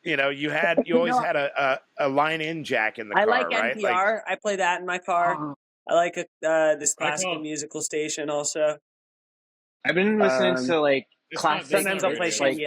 you always No. had a line-in jack in the I car, like right? NPR. I play that in my car. I like this classical call- musical station also. I've been listening to like It's classic. not- Sometimes not I'll play radio, Shane it's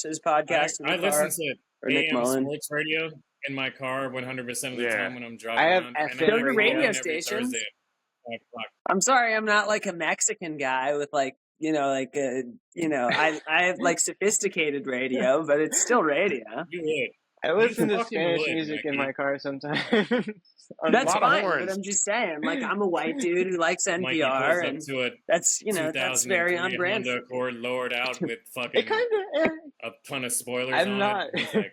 Gillis's podcast in I the car. listen to Or Nick AM Mullen. sports radio in my car 100% of the Yeah. time when I'm driving I have around. FM and Go to I call radio in every stations. Thursday at 5 o'clock. I'm sorry, I'm not like a Mexican guy with like I have like sophisticated radio, but it's still radio. You would. I listen to fucking Spanish would, music in Mikey. my car sometimes. That's lot of fine, horns. but I'm just saying, like I'm a white dude who likes Mikey NPR, pulls up and to a that's that's very on 2003 brand. Honda Accord lowered out with It fucking kind of. a ton of spoilers I'm on not. it. He's like,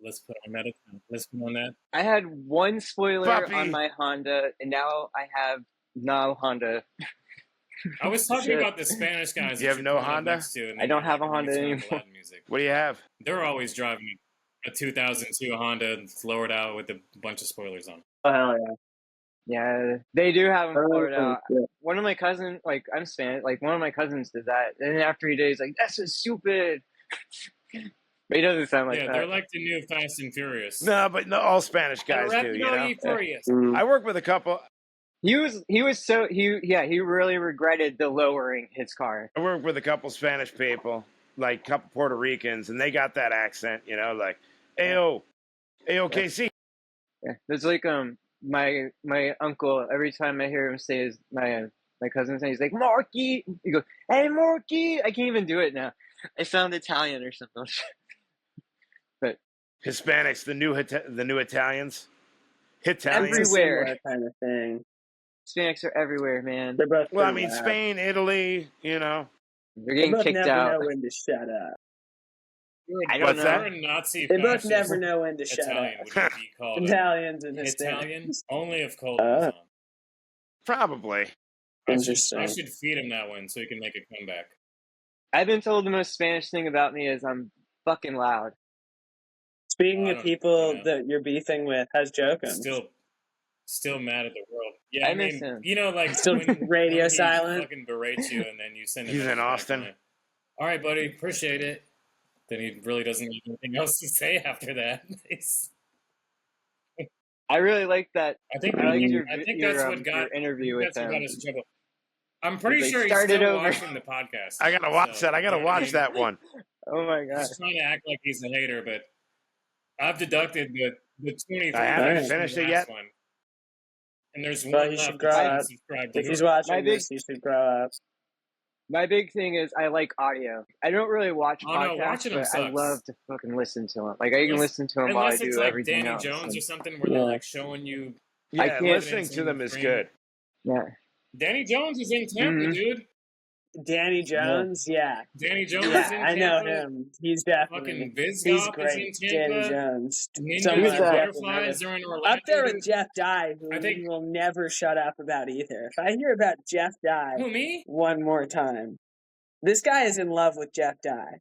let's put on that. Let's put on that. I had one spoiler Puppy. on my Honda, and now I have no Honda. I was talking Shit. about the Spanish guys. You that have no pulled up Honda? next to, and I don't they have a never Honda turn on the anymore. loud music. What do you have? They're always driving a 2002 Honda lowered out with a bunch of spoilers on. Oh hell yeah! Yeah, they do have them blurred Oh, out. shit. One of my cousins, like I'm Spanish, like one of my cousins did that, and after he did, he's like, "That's just stupid." But he doesn't sound like yeah, that. they're like the new Fast and Furious. No, but no, all Spanish guys do. You know. Furious. Mm. I work with a couple. He really regretted the lowering his car. I work with a couple Spanish people, like a couple Puerto Ricans, and they got that accent. Like, "Ayo, KC." Yeah, there's like my uncle. Every time I hear him say my cousin's name, he's like Marky. He goes, "Hey Marky." I can't even do it now. I sound Italian or something. Hispanics, the new Italians. It's a Everywhere. similar kind of thing. Hispanics are everywhere, man. They're both. Well, I pretty mean, loud. Spain, Italy. They're They getting both kicked never out. know when to shut up. I don't What's know. that? You're a Nazi. They both fascist never know when to shut Italian. up. Would you be called Italians and Italian? Hispanics. Only if Cole was on. Probably. Interesting. I should feed him that one so he can make a comeback. I've been told the most Spanish thing about me is I'm fucking loud. Speaking I of don't- people yeah. that you're beefing with, how's Jokum? Still mad at the world. Yeah, I I miss mean, him. you know, like Still radio when he silent? fucking berates you, and then you send him. He's a in message back Austin. like, all right, buddy, appreciate it. Then he really doesn't have anything else to say after that. I really like that. I think I like your interview with that's what got him. us in trouble. I'm pretty Like, sure he's start it still over. watching the podcast. I gotta watch so, that. I gotta you know what watch mean? that one. Oh my god. He's trying to act like he's a hater, but I've deducted the 23. I haven't minutes from finished the it last yet. one. And there's Well, one you left should grow that's up. subscribed to If he's yours. watching My big- this, you should grow up. My big thing is I like audio. I don't really watch Oh, no, podcasts, watching them but I sucks. love to fucking listen to them. Like I can listen to them while I Unless it's do like everything Danny else. Jones or something where Yeah. they're like showing you Yeah, can't- listening to them is good. Yeah. Danny Jones is in Tampa, Mhm. dude. Danny Jones, yeah. Danny Jones Yeah, is in I know Tampa. him. He's definitely Fucking he's Vizgop is great. in Danny Tampa. Jones. Ninjas Someone and I've definitely heard Butterflies of. are in Orlando. Up there with dude. Jeff Dye, who I think- we will never shut up about either. If I hear about Jeff Dye Who, me? one more time, this guy is in love with Jeff Dye.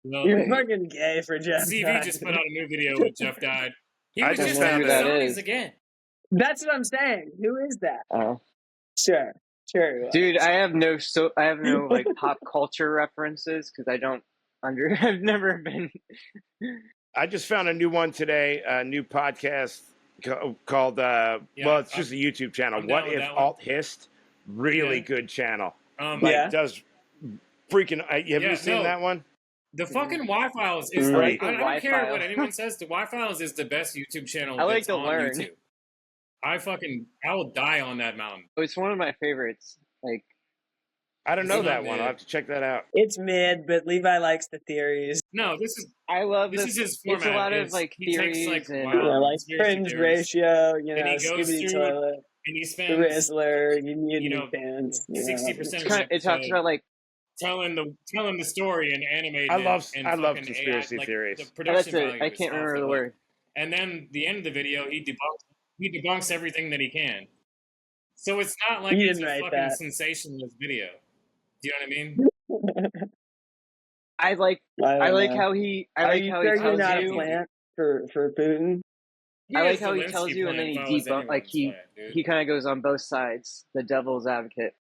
Well, You're fucking gay for Jeff CV Dye. just put out a new video with Jeff Died. He I was just just found in who the that Sonys is. again. That's what I'm saying. Who is that? Oh. Sure. Sure. Dude, I have no like pop culture references because I don't I've never been. I just found a new one today, a new podcast called, well, it's just a YouTube channel. I'm What down with If that one. Alt Hist? Really Yeah. good channel. Like, Yeah. Does freaking, have Yeah, you seen no. that one? The fucking Y-Files is I like I the don't care what Y-Files. anyone says. The Y-Files is the best YouTube channel I like that's to on learn. YouTube. I will die on that mountain. It's one of my favorites. Like, I don't It's know not that one. I'll mid. have to check that out. It's mid, but Levi likes the theories. No, this is I love this this. is his It's format. a lot of is like he takes, theories like, and wild- You know, like conspiracy fringe theories. ratio, you And know, he goes Skibbity through- Toilet, and he the spends Rizzler, you need you know, fans. 60% it talks about like telling the story and animating I it. love and fucking fucking conspiracy AI, theories. The oh, production that's it. value I is can't off remember the hook. word. And then the end of the video, he debunks everything that he can. So it's not like He it's a didn't write fucking that. sensationalist video. Do you know what I mean? I like how he Are like you how sure he you're tells not a you. plant for Putin? I like is how he Zelensky tells you and then he playing if I was like anyone's plant, dude. he kind of goes on both sides, the devil's advocate.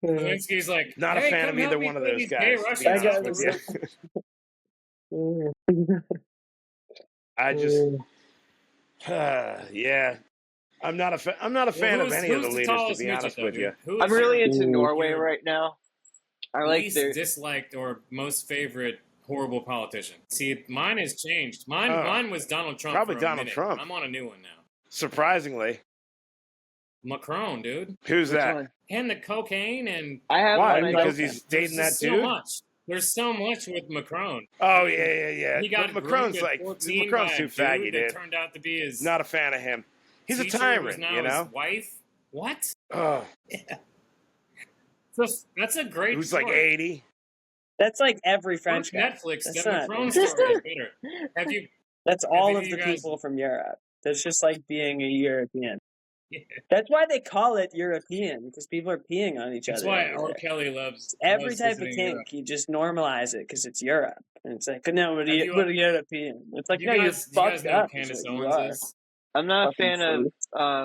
Zelensky's like, Not hey, a fan come of help either me one of play those these guys. gay To be Russians That honest guy with was you. I just, yeah. I'm not a fan of any of the leaders, to be honest with you. I'm really into your- Norway right now. I like least their disliked or most favorite horrible politician. See, mine has changed. Mine was Donald Trump. Probably for a Donald minute. Trump. I'm on a new one now. Surprisingly. Macron, dude. Who's which that? one? And the cocaine and I have Why? one. I Because don't- he's dating that there's so dude? much. There's so much with Macron. Oh, yeah. He got But Macron's groomed at 14 Macron's by too a dude faggy, that dude. turned out to be his Not a fan of him. He's a teacher, tyrant, who's now you know? his wife. What? Oh, So that's a great who's story. like 80. That's like every Watch French guy. Netflix. That's The not- Macron story is better. Have you? That's all any of of the you guys- people from Europe. That's just like being a European. Yeah. That's why they call it European, because people are peeing on each That's other. why over R. there. Kelly loves Every loves type of visiting kink, Europe. you just normalize it because it's Europe. And it's like, no, Have you- we're European. It's like, You no, guys, you're you guys fucked know up. who is Candace what you Owens are. is? I'm not a Fucking fan of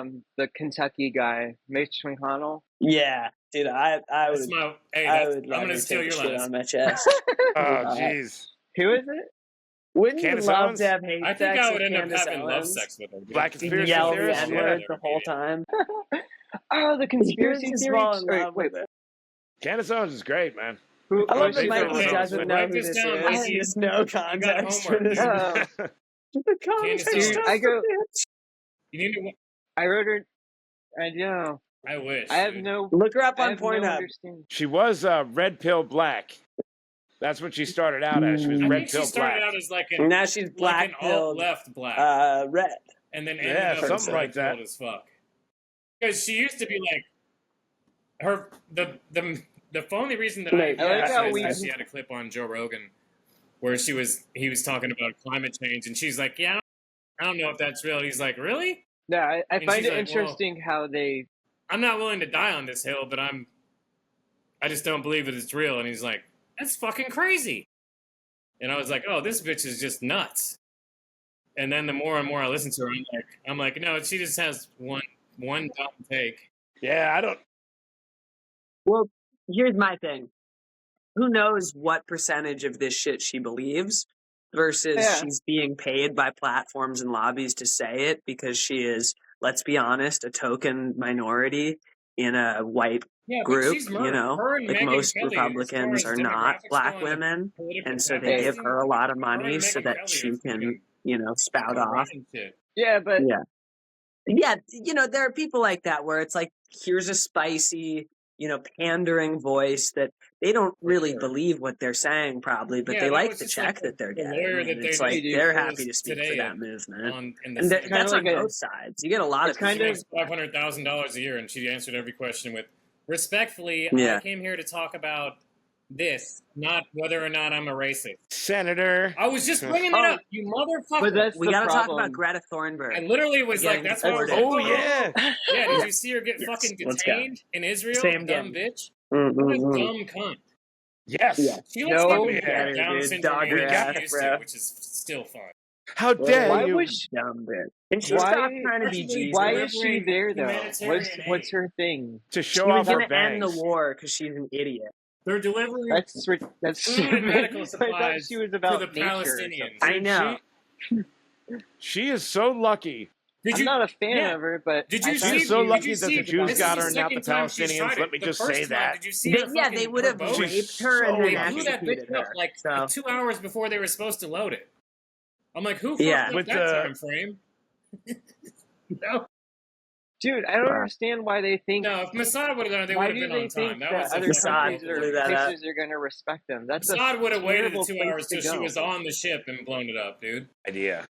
freak. the Kentucky guy, Mitch McConnell. Yeah, dude, I That's would, my. Hey, I that's, would I'm let gonna her steal take a your shit lines. on my chest. Oh, Uh, jeez. Who is it? Wouldn't Candace you love Owens? to have hate I think sex I with would end up Candace having love Owens? sex with her. dude. Black You conspiracy yell the theorist? N-word Yeah. the whole time. Oh, the conspiracy You're just theory. fall in Wait, love wait, with it. Candace Owens is great, man. who? I love who's that she Mikey from? Okay, doesn't so know write who this this down, is. Mikey. Just no context for homework, this. dude. The context Dude, of I go- it. You need to. I wrote her. I know. I wish. I have dude. no. Look her up I on have no Pornhub. understanding. She was Red Pill Black. That's what she started out as. She was I Red think she Pill started Black. out as like And an now she's black alt pilled, left black, red. and then Yeah, ended up something red like that. pilled as fuck. Because she used to be like her the only reason that Right. I I like how is we- that she had a clip on Joe Rogan where he was talking about climate change, and she's like, yeah, I don't know if that's real. He's like, really? Yeah, I And find she's it like, interesting how they. I'm not willing to die on this hill, but I just don't believe that it's real. And he's like, that's fucking crazy. And I was like, oh, this bitch is just nuts. And then the more and more I listen to her, I'm like, no, she just has one dumb take. Yeah, I don't. Well, here's my thing. Who knows what percentage of this shit she believes versus Yeah. she's being paid by platforms and lobbies to say it because she is, let's be honest, a token minority in a white Yeah, group, but she's you know? Her and Like Megyn most Kelly, Republicans as far are as not demographics black go in the women, political and so they give capitalism, her a lot of her money and so Megyn that Kelly she are can, fucking you know, spout off. running shit. Yeah, but Yeah. Yeah, you know, there are people like that where it's like, here's a spicy, pandering voice that they don't really sure. believe what they're saying probably, but Yeah, they that like was the just check like that they're the getting. lawyer And that it's they like do. they're pulled happy to speak for today that movement. in the And Senate. that's on Kinda like both sides. You get a lot of it's kind She of makes $500,000 a year, and she answered every question with, "Respectfully, Yeah. I came here to talk about this, not whether or not I'm a racist." Senator. I was just bringing it Oh, up, you motherfucker. but that's we the got to talk about problem. Greta Thunberg. I literally was like, Getting that's why I was like, deported. Oh, yeah. yeah, did Yeah. you see her get Yes, fucking let's go. detained in Israel? Same Dumb game. bitch. What a dumb cunt. Yes. Yeah. She looks No, like we a get her, Down dude. syndrome Dog age her she ass, used bro. to, which is still fun. How dare why you? was Dumb bitch. And she why stopped trying to be Actually, Jesus. why is she delivering there though? humanitarian What's aid. her thing? To She show was off her going to end the bangs. war because she's an idiot. They're delivering That's food and medical I thought supplies she was to about the nature or Palestinians. something. I know. She is so lucky. Did I'm you? not a fan Yeah. of her, but Did I you thought She is see? so she Did lucky you that see? the Jews This got is her the and not the second time she's Palestinians. tried Let it. me The just first say time, that. did you see her fucking They would her have boat? raped her and so then They blew that bitch executed up her. like So 2 hours before they were supposed to load it. I'm like, who Yeah. fucked up With that the- time frame? No, dude, I don't Wow. understand why they think. no. If Mossad would have done it, they why would have do been they on time. think That that was a other fucking Mossad countries local blew or that order. up. places are going to respect them? That's a Mossad would have waited terrible 2 place hours to till she go. was on the ship and blown it up, dude. Idea.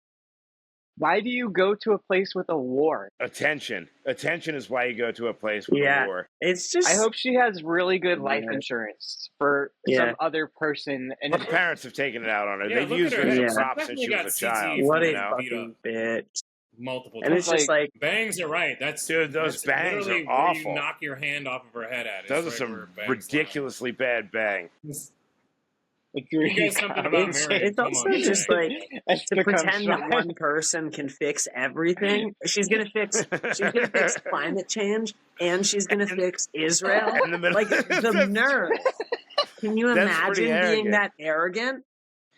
Why do you go to a place with a war? Attention. Attention is why you go to a place with Yeah. a war. it's just. I hope she has really good life Yeah. insurance for Yeah. some other person. And Her parents have taken it out on her. Yeah, They've look used at her her as head. a Yeah. prop since Definitely she was got a child. What You a know? fucking bitch. Multiple And times. it's just like, Bangs are right. That's Dude, those that's bangs literally are where awful. you knock your hand off of her head at. Those are is right where her some bangs ridiculously bad bangs. lie. You got something about it's Miriam. Come also on, just man. like to pretend that one person can fix everything. She's gonna fix climate change, and she's gonna fix Israel. In the middle. Like the nerve. Can you That's pretty imagine being arrogant. that arrogant?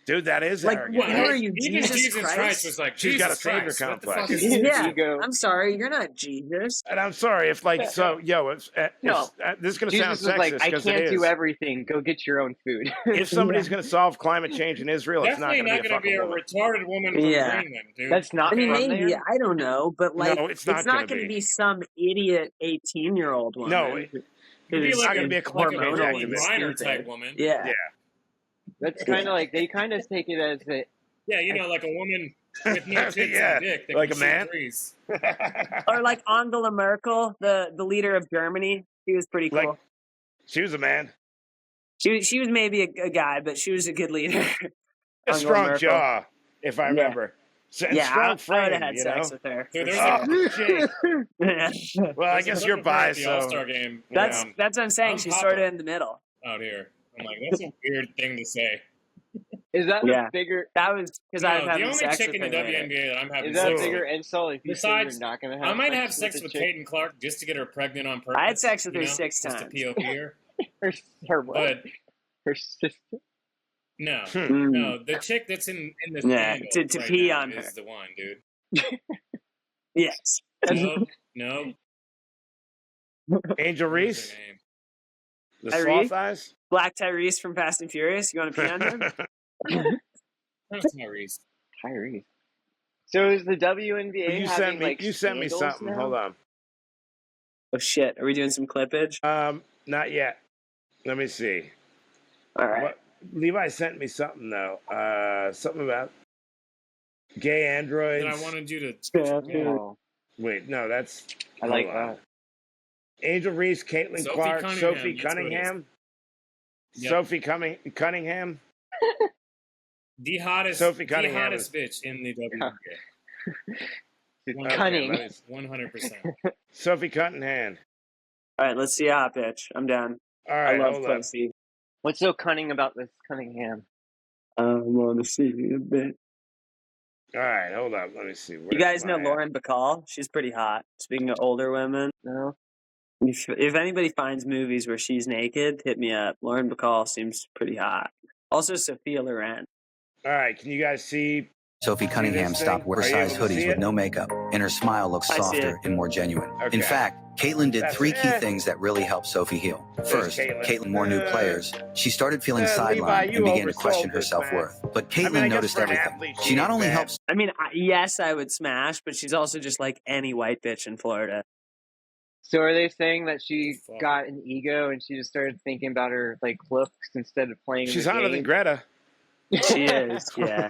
Dude, that is Like, arrogant. what, who are you, Even Jesus Christ? was like, She's Jesus got a savior Christ, what the complex. fuck is this? Yeah, ego. I'm sorry, you're not Jesus. And I'm sorry if, like, so, yo, this is going to sound Jesus was like, sexist I because it can't is. do everything. Go get your own food. If somebody's going to solve climate change in Israel, Definitely it's not going to be a fucking woman. retarded woman from Yeah. Greenland, dude. That's not I mean, from maybe, there. I don't know, but like, No, it's not going gonna to be. be some idiot 18-year-old woman. No, It'd be who's not gonna be a climate change hormonal and activist. Reiner stupid. type woman. Yeah. Yeah. That's kind of like, they kind of take it as a, Yeah, you know, like a woman with no tits Yeah, and dick that like can a shoot man. threes. Or like Angela Merkel, the leader of Germany. She was pretty cool. Like, she was a man. She was maybe a guy, but she was a good leader. A Angela strong Merkel. jaw, if I Yeah. remember. And Yeah, strong I would frame, have had you sex know? with her. Dude, for there's sure. Oh, jeez. Well, I There's a guess clip you're of her at biased, the so. All-Star game. That's what I'm saying. I'm She's Papa. sort of in the middle. out here. I'm like, that's a weird thing to say. is that Yeah. a bigger, That was because I was No, the having only sex chick with in the her later. WNBA that I'm having is that a sex bigger with. insult if you say Besides, you're not going to have I might sex have sex with a with chick? Peyton Clark just to get her pregnant on purpose. I had sex with you her know, 6 just times. to POP her. her what? But Her sister? no, Mm. no, the chick that's in this Yeah, scandal to right pee now on her. is the one, dude. Yes. No. Angel What is Reese? her name? The Tyrese? sloth eyes? Black Tyrese from Fast and Furious. You want to pee on him? Not Tyrese. Tyrese. So is the WNBA you having sent me, like you sent me scandals something. now? Hold on. Oh shit! Are we doing some clippage? Not yet. Let me see. All right. What, Levi sent me something though. Something about gay androids. That I wanted you to. Oh, Wait, no, that's. I like hold on. that. Angel Reese, Caitlin Sophie Clark, Cunningham, Sophie that's what it is. Cunningham. Yep. Sophie Cunningham. The hottest, Sophie the Cunningham hottest bitch in the WNBA. Cunning. 100%. Sophie Cunningham. All right. Let's see a hot bitch. I'm down. All I right, love hold up. pussy. What's so cunning about this Cunningham? I want to see you a bit. All right, hold up. Let me see. You Where's guys know my, Lauren Bacall? She's pretty hot. Speaking of older women, No. if anybody finds movies where she's naked, hit me up. Lauren Bacall seems pretty hot. Also, Sophia Loren. All right, can you guys see? Sophie Cunningham this stopped thing? Are you oversized able to see hoodies with it? no makeup, and her smile looks I see softer it. and more genuine. Okay. In fact, Caitlin did That's 3 key it. things that really helped Sophie heal. First, Caitlin. Caitlin wore new players. She started feeling Levi, sidelined you and began to question oversold her this, self-worth. But Caitlin I guess noticed for an everything. athlete, She not ain't only bad. helped I mean, yes, I would smash, but she's also just like any white bitch in Florida. So are they saying that she Fuck. got an ego and she just started thinking about her like looks instead of playing She's the hotter than game? Greta. She is, yeah.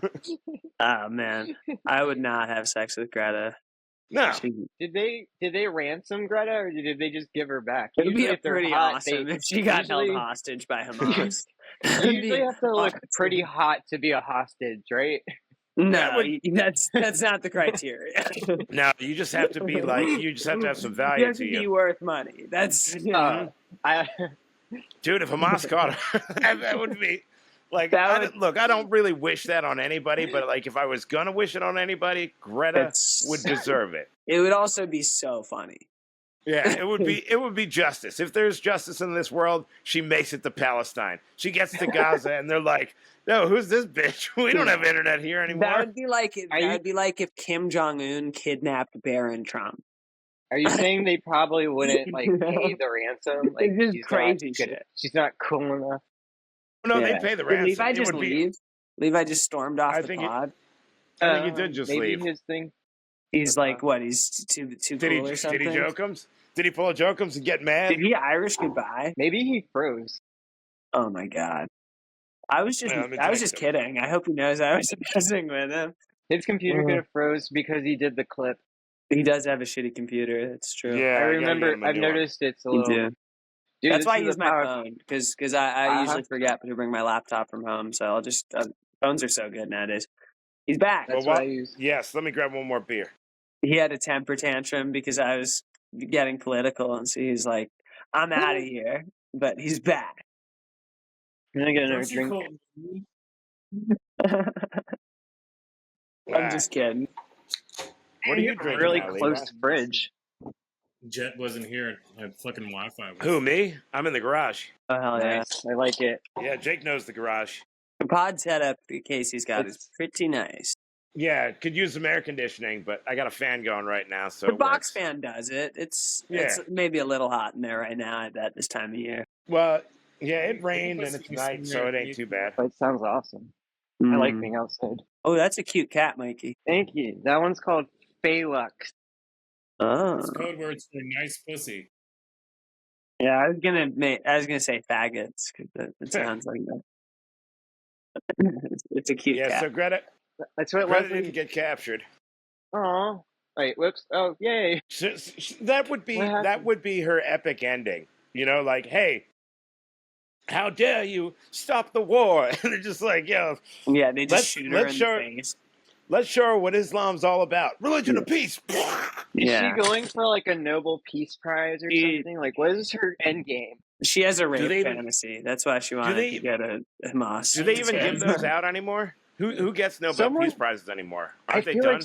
Oh man, I would not have sex with Greta. No. Did they ransom Greta or did they just give her back? It would be Usually, if they're pretty hot, awesome they if she got held usually hostage by Hamas. you That'd usually be have to look pretty awesome. hot to be a hostage, right? No, that's not the criteria. No, you just have to be like, you just have to have some value You have to to be you. worth money. That's I Dude, if Hamas caught her, that would be like, That look, I don't really wish that on anybody, but like if I was going to wish it on anybody, Greta would deserve it. It would also be so funny. Yeah, it would be justice. If there's justice in this world, she makes it to Palestine. She gets to Gaza and they're like, "No, who's this bitch? We don't have internet here anymore." That would be like if Kim Jong-un kidnapped Barron Trump. Are you saying they probably wouldn't like pay the ransom? Like It's just she's crazy not good, shit. she's not cool enough. No, Yeah. they pay the Did ransom. Levi It just would be. leave? Levi just stormed off I the think pod. I think he did just Maybe leave. his thing. He's like, what? He's too cool or something. Did he jokums? Did he pull a jokums and get mad? Did he Irish goodbye? Maybe he froze. Oh my god! I was Yeah, let me just text him. kidding. I hope he knows I was messing with him. His computer could have froze because he did the clip. He does have a shitty computer. That's true. Yeah, I gotta remember. get him a I've new one. noticed it's a You little. do. Dude, That's this why I is use the my power. phone because I usually forget to bring my laptop from home. So I'll just phones are so good nowadays. He's back. That's what I use. Yes, let me grab one more beer. He had a temper tantrum because I was getting political, and so he's like, "I'm out of here," but he's back. I'm gonna get another Don't you drink. call me? I'm just kidding. What are you have a drinking really now, close Levi? fridge. Jet wasn't here and had fucking Wi-Fi. Who, me? I'm in the garage. Oh hell yeah! Nice. I like it. Yeah, Jake knows the garage. The pod setup Casey's got is It's pretty nice. Yeah, could use some air conditioning, but I got a fan going right now, so The it box works. fan does it. It's Yeah. maybe a little hot in there right now at this time of year. Well, yeah, it rained and it's night, so it ain't too bad. But it sounds awesome. I like being outside. Oh, that's a cute cat, Mikey. Thank you. That one's called Phalux. Oh, It's code words for nice pussy. yeah. I was gonna say faggots because it sounds like that. It's a cute Yeah, cat. so Greta That's what didn't Leslie. get captured. Oh, wait. Whoops. Oh, yay. That would be her epic ending. You know, like, hey, how dare you stop the war? And they're just like, yo, Yeah, they just shoot her in show, the face. let's show her what Islam's all about. Religion of peace. Is Yeah. she going for like a Nobel Peace Prize or something? Like, what is her end game? She has a rape they even- fantasy. That's why she wanted to get a Hamas. Do they even give those out anymore? Who gets Nobel Peace Prizes anymore? Aren't they done?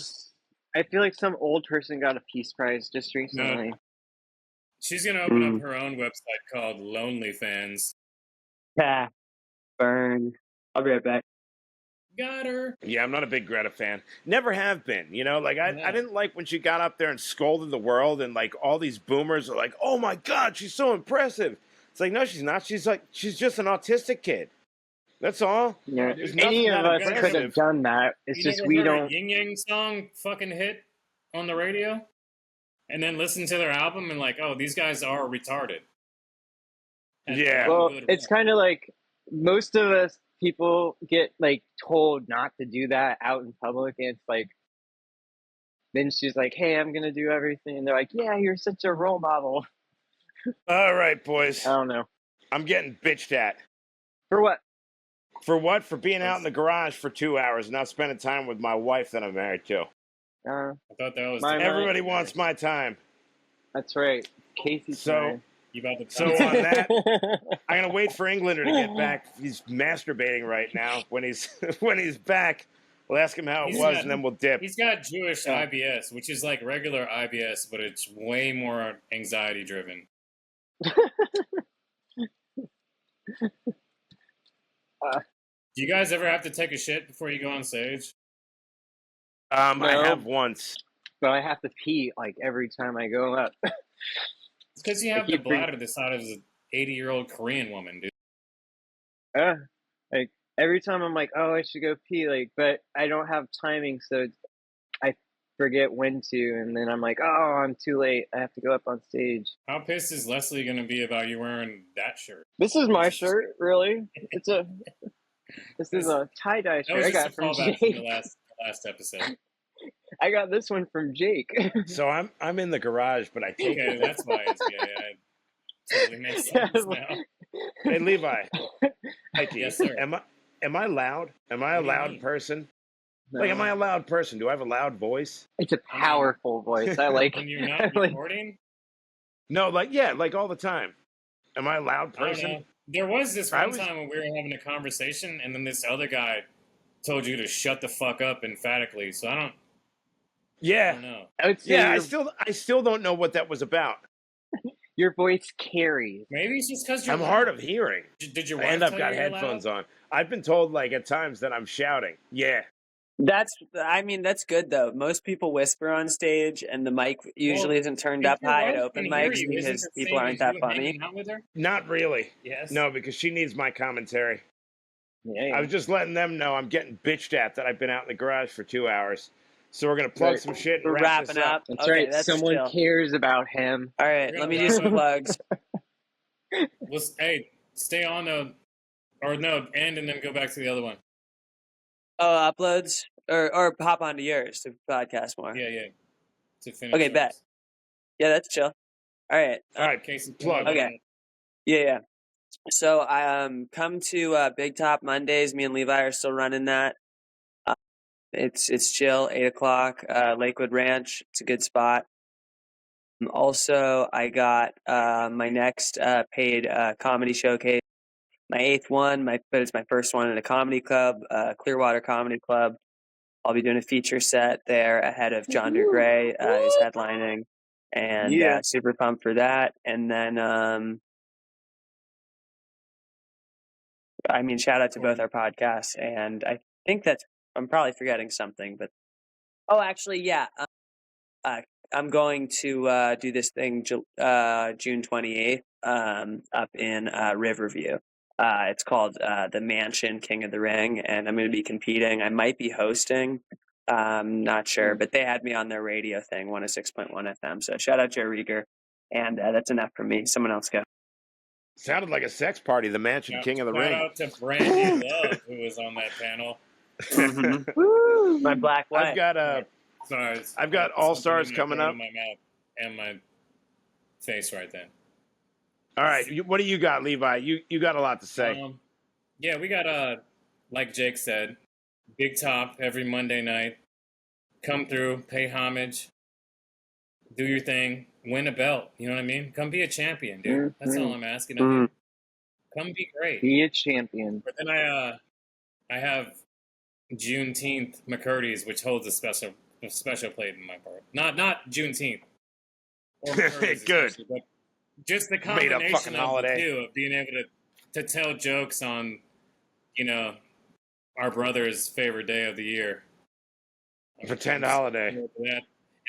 I feel like some old person got a Peace Prize just recently. No. She's gonna open up her own website called Lonely Fans. Yeah. Burn. I'll be right back. Got her. Yeah, I'm not a big Greta fan. Never have been. You know, like I didn't like when she got up there and scolded the world, and like all these boomers are like, "Oh my God, she's so impressive." It's like, no, she's not. She's just an autistic kid. That's all. Yeah, There's any nothing of that us impressive. could have done that. It's You just never we heard don't. a Yin Yang song fucking hit on the radio, and then listen to their album and like, oh, these guys are retarded. That's Yeah. Well, good it's point. kind of like most of us people get like told not to do that out in public, and it's like then she's like, "Hey, I'm gonna do everything," and they're like, "Yeah, you're such a role model." All right, boys. I don't know I'm getting bitched at. for what. For what? For being out in the garage for 2 hours, not spending time with my wife that I'm married to. Uh, I thought that was Everybody wants my time. that's right, Casey's So- time. You about to So on that, I'm gonna wait for Englander to get back. He's masturbating right now. When he's back, we'll ask him how it He's was, got- and then we'll dip. He's got Jewish IBS, which is like regular IBS, but it's way more anxiety driven. Do you guys ever have to take a shit before you go on stage? I No. have once. But I have to pee like every time I go up. It's because you I have the keep bladder the size of an 80-year-old Korean woman, dude. Like every time I'm like, oh, I should go pee, like, but I don't have timing, so I forget when to, and then I'm like, oh, I'm too late. I have to go up on stage. How pissed is Leslie gonna be about you wearing that shirt? This is my shirt, really. This is a tie-dye That shirt was I just a got from callback from the Jake. last episode. I got this one from Jake. So I'm in the garage, but I take Okay, it. that's why it's gay. I totally makes Yeah, sense now. Hey, Levi. Mikey, Yes, sir. Am I loud? Am I a What do you loud mean? person? No. Like, am I a loud person? Do I have a loud voice? It's a powerful voice. I like. When you're not I like- recording, No, like all the time. Am I a loud I don't know. person? There was this I one was- time when we were having a conversation, and then this other guy told you to shut the fuck up emphatically. So I don't Yeah. know. I would say Yeah, your, I still don't know what that was about. your voice carries. Maybe it's just because you're I'm loud. hard of hearing. Did your wife And I've tell got you you're headphones loud? on. I've been told like at times that I'm shouting. Yeah. That's good though. Most people whisper on stage, and the mic usually isn't turned If up your high at wife open can hear mics you, isn't because the people same aren't as that you funny. hanging out with her? Not really. Yes. No, because she needs my commentary. Yeah. I was just letting them know I'm getting bitched at that I've been out in the garage for 2 hours. So we're gonna plug Right. some shit and We're wrap this wrapping up. That's Okay, right. that's Someone chill. cares about him. All right, We're let gonna me do wrap some up. plugs. Hey, stay on end and then go back to the other one. Oh, uploads or hop onto yours to podcast more. Yeah. To finish. Okay, bet. Yeah, that's chill. All right. All right, Casey, plug. Okay. Yeah. So I come to Big Top Mondays. Me and Levi are still running that. It's chill. 8:00. Lakewood Ranch. It's a good spot. Also, I got my next paid comedy showcase. My 8th one. But it's my first one in a comedy club, Clearwater Comedy Club. I'll be doing a feature set there ahead of John DeGray, who's headlining, and Yeah. super pumped for that. And then, shout out to both our podcasts, and I think I'm probably forgetting something, but actually, yeah, I'm going to do this thing June 28th up in Riverview. It's called the Mansion King of the Ring, and I'm going to be competing. I might be hosting. Not sure, but they had me on their radio thing, 106.1 FM. So shout out Joe Rieger, and that's enough for me. Someone else go. Sounded like a sex party, the Mansion King of the Shout Ring. out to Brandy Love, who was on that panel. Mm-hmm. My black wife. I've got All Stars coming up. My mouth and my face right then. All right, what do you got, Levi? You got a lot to say. Yeah, we got like Jake said, Big Top every Monday night. Come through, pay homage, do your thing, win a belt. You know what I mean? Come be a champion, dude. That's all I'm asking of you. Come be great. Be a champion. But then I have Juneteenth McCurdy's, which holds a special place in my part. Not Juneteenth. Or McCurdy's Good. especially, but just the Made up combination fucking of holiday. the two, of being able to tell jokes on, our brother's favorite day of the year. Pretend holiday.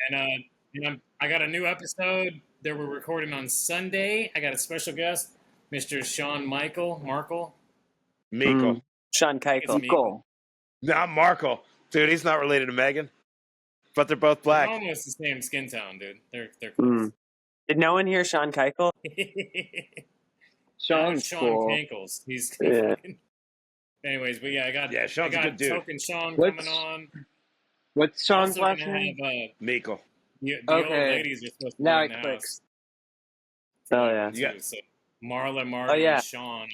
And I got a new episode that we're recording on Sunday. I got a special guest, Mr. Sean Markle. Meekle. Sean Keichel. It's Cool. Not Markle. Dude, he's not related to Megan. But they're both black. They're almost the same skin tone, dude. They're close. Did no one hear Sean Keichel? Sean's Sean cool. Cankles. He's Yeah. fucking... Anyways, but yeah, I got Sean's a good dude. Token Sean What's coming on. What's Sean's Also last gonna name? have, Meekle. the old Okay. ladies are supposed to Now be in it the clicks. house. Oh yeah. You got- So Marla, Martin, yeah. and Sean,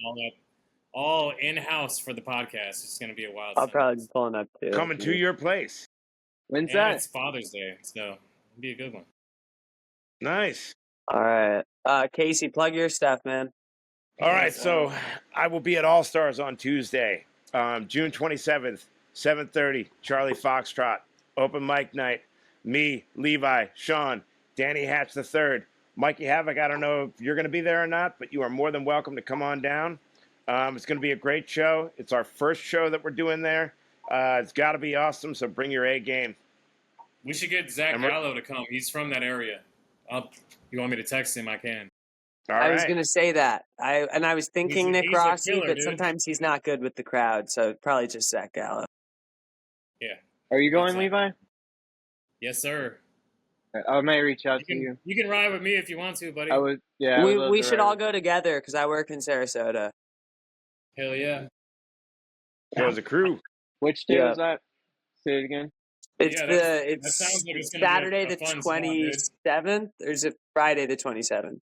all in-house for the podcast. It's going to be a wild I'll summer. probably be pulling up too. Coming to your place. When's And that? it's Father's Day, so it'll be a good one. Nice. All right. Casey, plug your stuff, man. All right, so I will be at All Stars on Tuesday, June 27th, 7:30, Charlie Foxtrot, open mic night. Me, Levi, Sean, Danny Hatch III, Mikey Havoc. I don't know if you're going to be there or not, but you are more than welcome to come on down. It's going to be a great show. It's our first show that we're doing there. It's got to be awesome, so bring your A game. We should get Zach Gallo to come. He's from that area. You want me to text him? I can. All I was right. gonna say that. I was thinking Nick he's a Rossi, killer, but dude. sometimes he's not good with the crowd, so probably just Zach Gallo. Yeah. Are you going, Exactly. Levi? Yes, sir. I might reach out to you. You can ride with me if you want to, buddy. I would. Yeah. We should all go together because I work in Sarasota. Hell yeah. Go as a crew. Which day Yeah. was that? Say it again. It's Yeah, the that sounds like it's gonna be Saturday a the fun spot, dude. 27th, or is it Friday the 27th?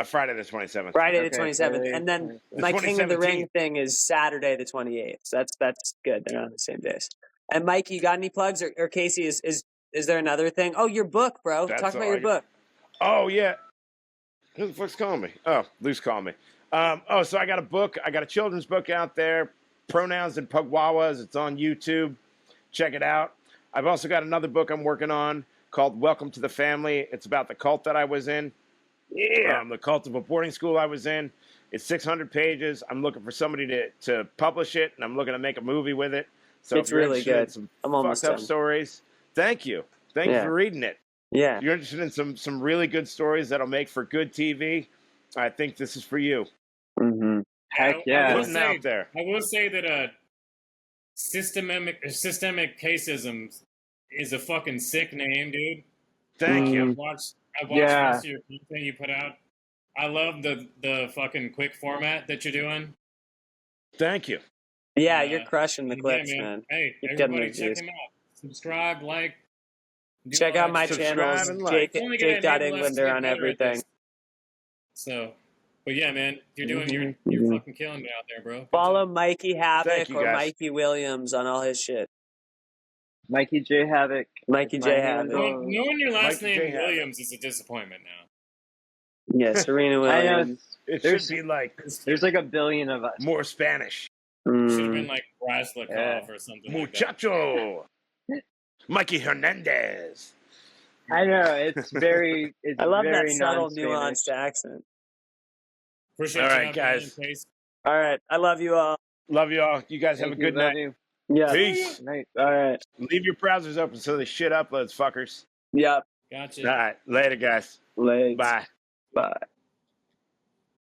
Friday the 27th. Friday the Okay, 27th, Friday and then the my King of the Ring 2017. thing is Saturday the 28th. So that's good. They're on the same days. And Mike, you got any plugs? Or Casey, is there another thing? Oh, your book, bro. That's Talk about all your I- book. Oh yeah. Who the fuck's calling me? Oh, Luke's calling me. So I got a book. I got a children's book out there, Pronouns and Pugwawas. It's on YouTube. Check it out. I've also got another book I'm working on called Welcome to the Family. It's about the cult that I was in. Yeah. The cult of a boarding school I was in. It's 600 pages. I'm looking for somebody to publish it, and I'm looking to make a movie with it. So It's if you're really interested in good. some I'm almost fucked up done. stories, thank you. Thank you Yeah. for reading it. Yeah. If you're interested in some really good stories that'll make for good TV, I think this is for you. Mm-hmm. Heck yeah. I will Putting it out there. I will say that systemic caseism is a fucking sick name, dude. Thank you. I watched Yeah. most of your content you put out. I love the fucking quick format that you're doing. Thank you. Yeah, you're crushing the And clips, yeah, man. Hey, You're getting everybody, the check views. him out. Subscribe, like. Do Check all out that my shit. Subscribe channels, and like. Jake, Only gonna enable us to Englander get on better at everything. this. So, but yeah, man, you're doing you're Mhm. fucking killing it out there, bro. Good Follow job. Mikey Havoc Thank you, or guys. Mikey Williams on all his shit. Mikey J Havoc. Mikey is J my Havoc. handle. Knowing your last Mikey J. name Havoc. Williams is a disappointment now. Yeah, Serena I know. Williams. It There's- should be like There's like a billion of us. more Spanish. Should have Mm. been like Braslikov Yeah. or something like that. Muchacho. Mikey Hernandez. I know. It's very. It's I love that very subtle, non-Spanish. nuanced accent. Appreciate All you right, having me on, guys. Case. All right, I love you all. Love you all. You guys have a Thank you, good love night. you. Yeah. Peace. Night. All right. Leave your browsers open so they shit uploads, fuckers. Yep. Gotcha. All right. Later, guys. Late. Bye. Bye.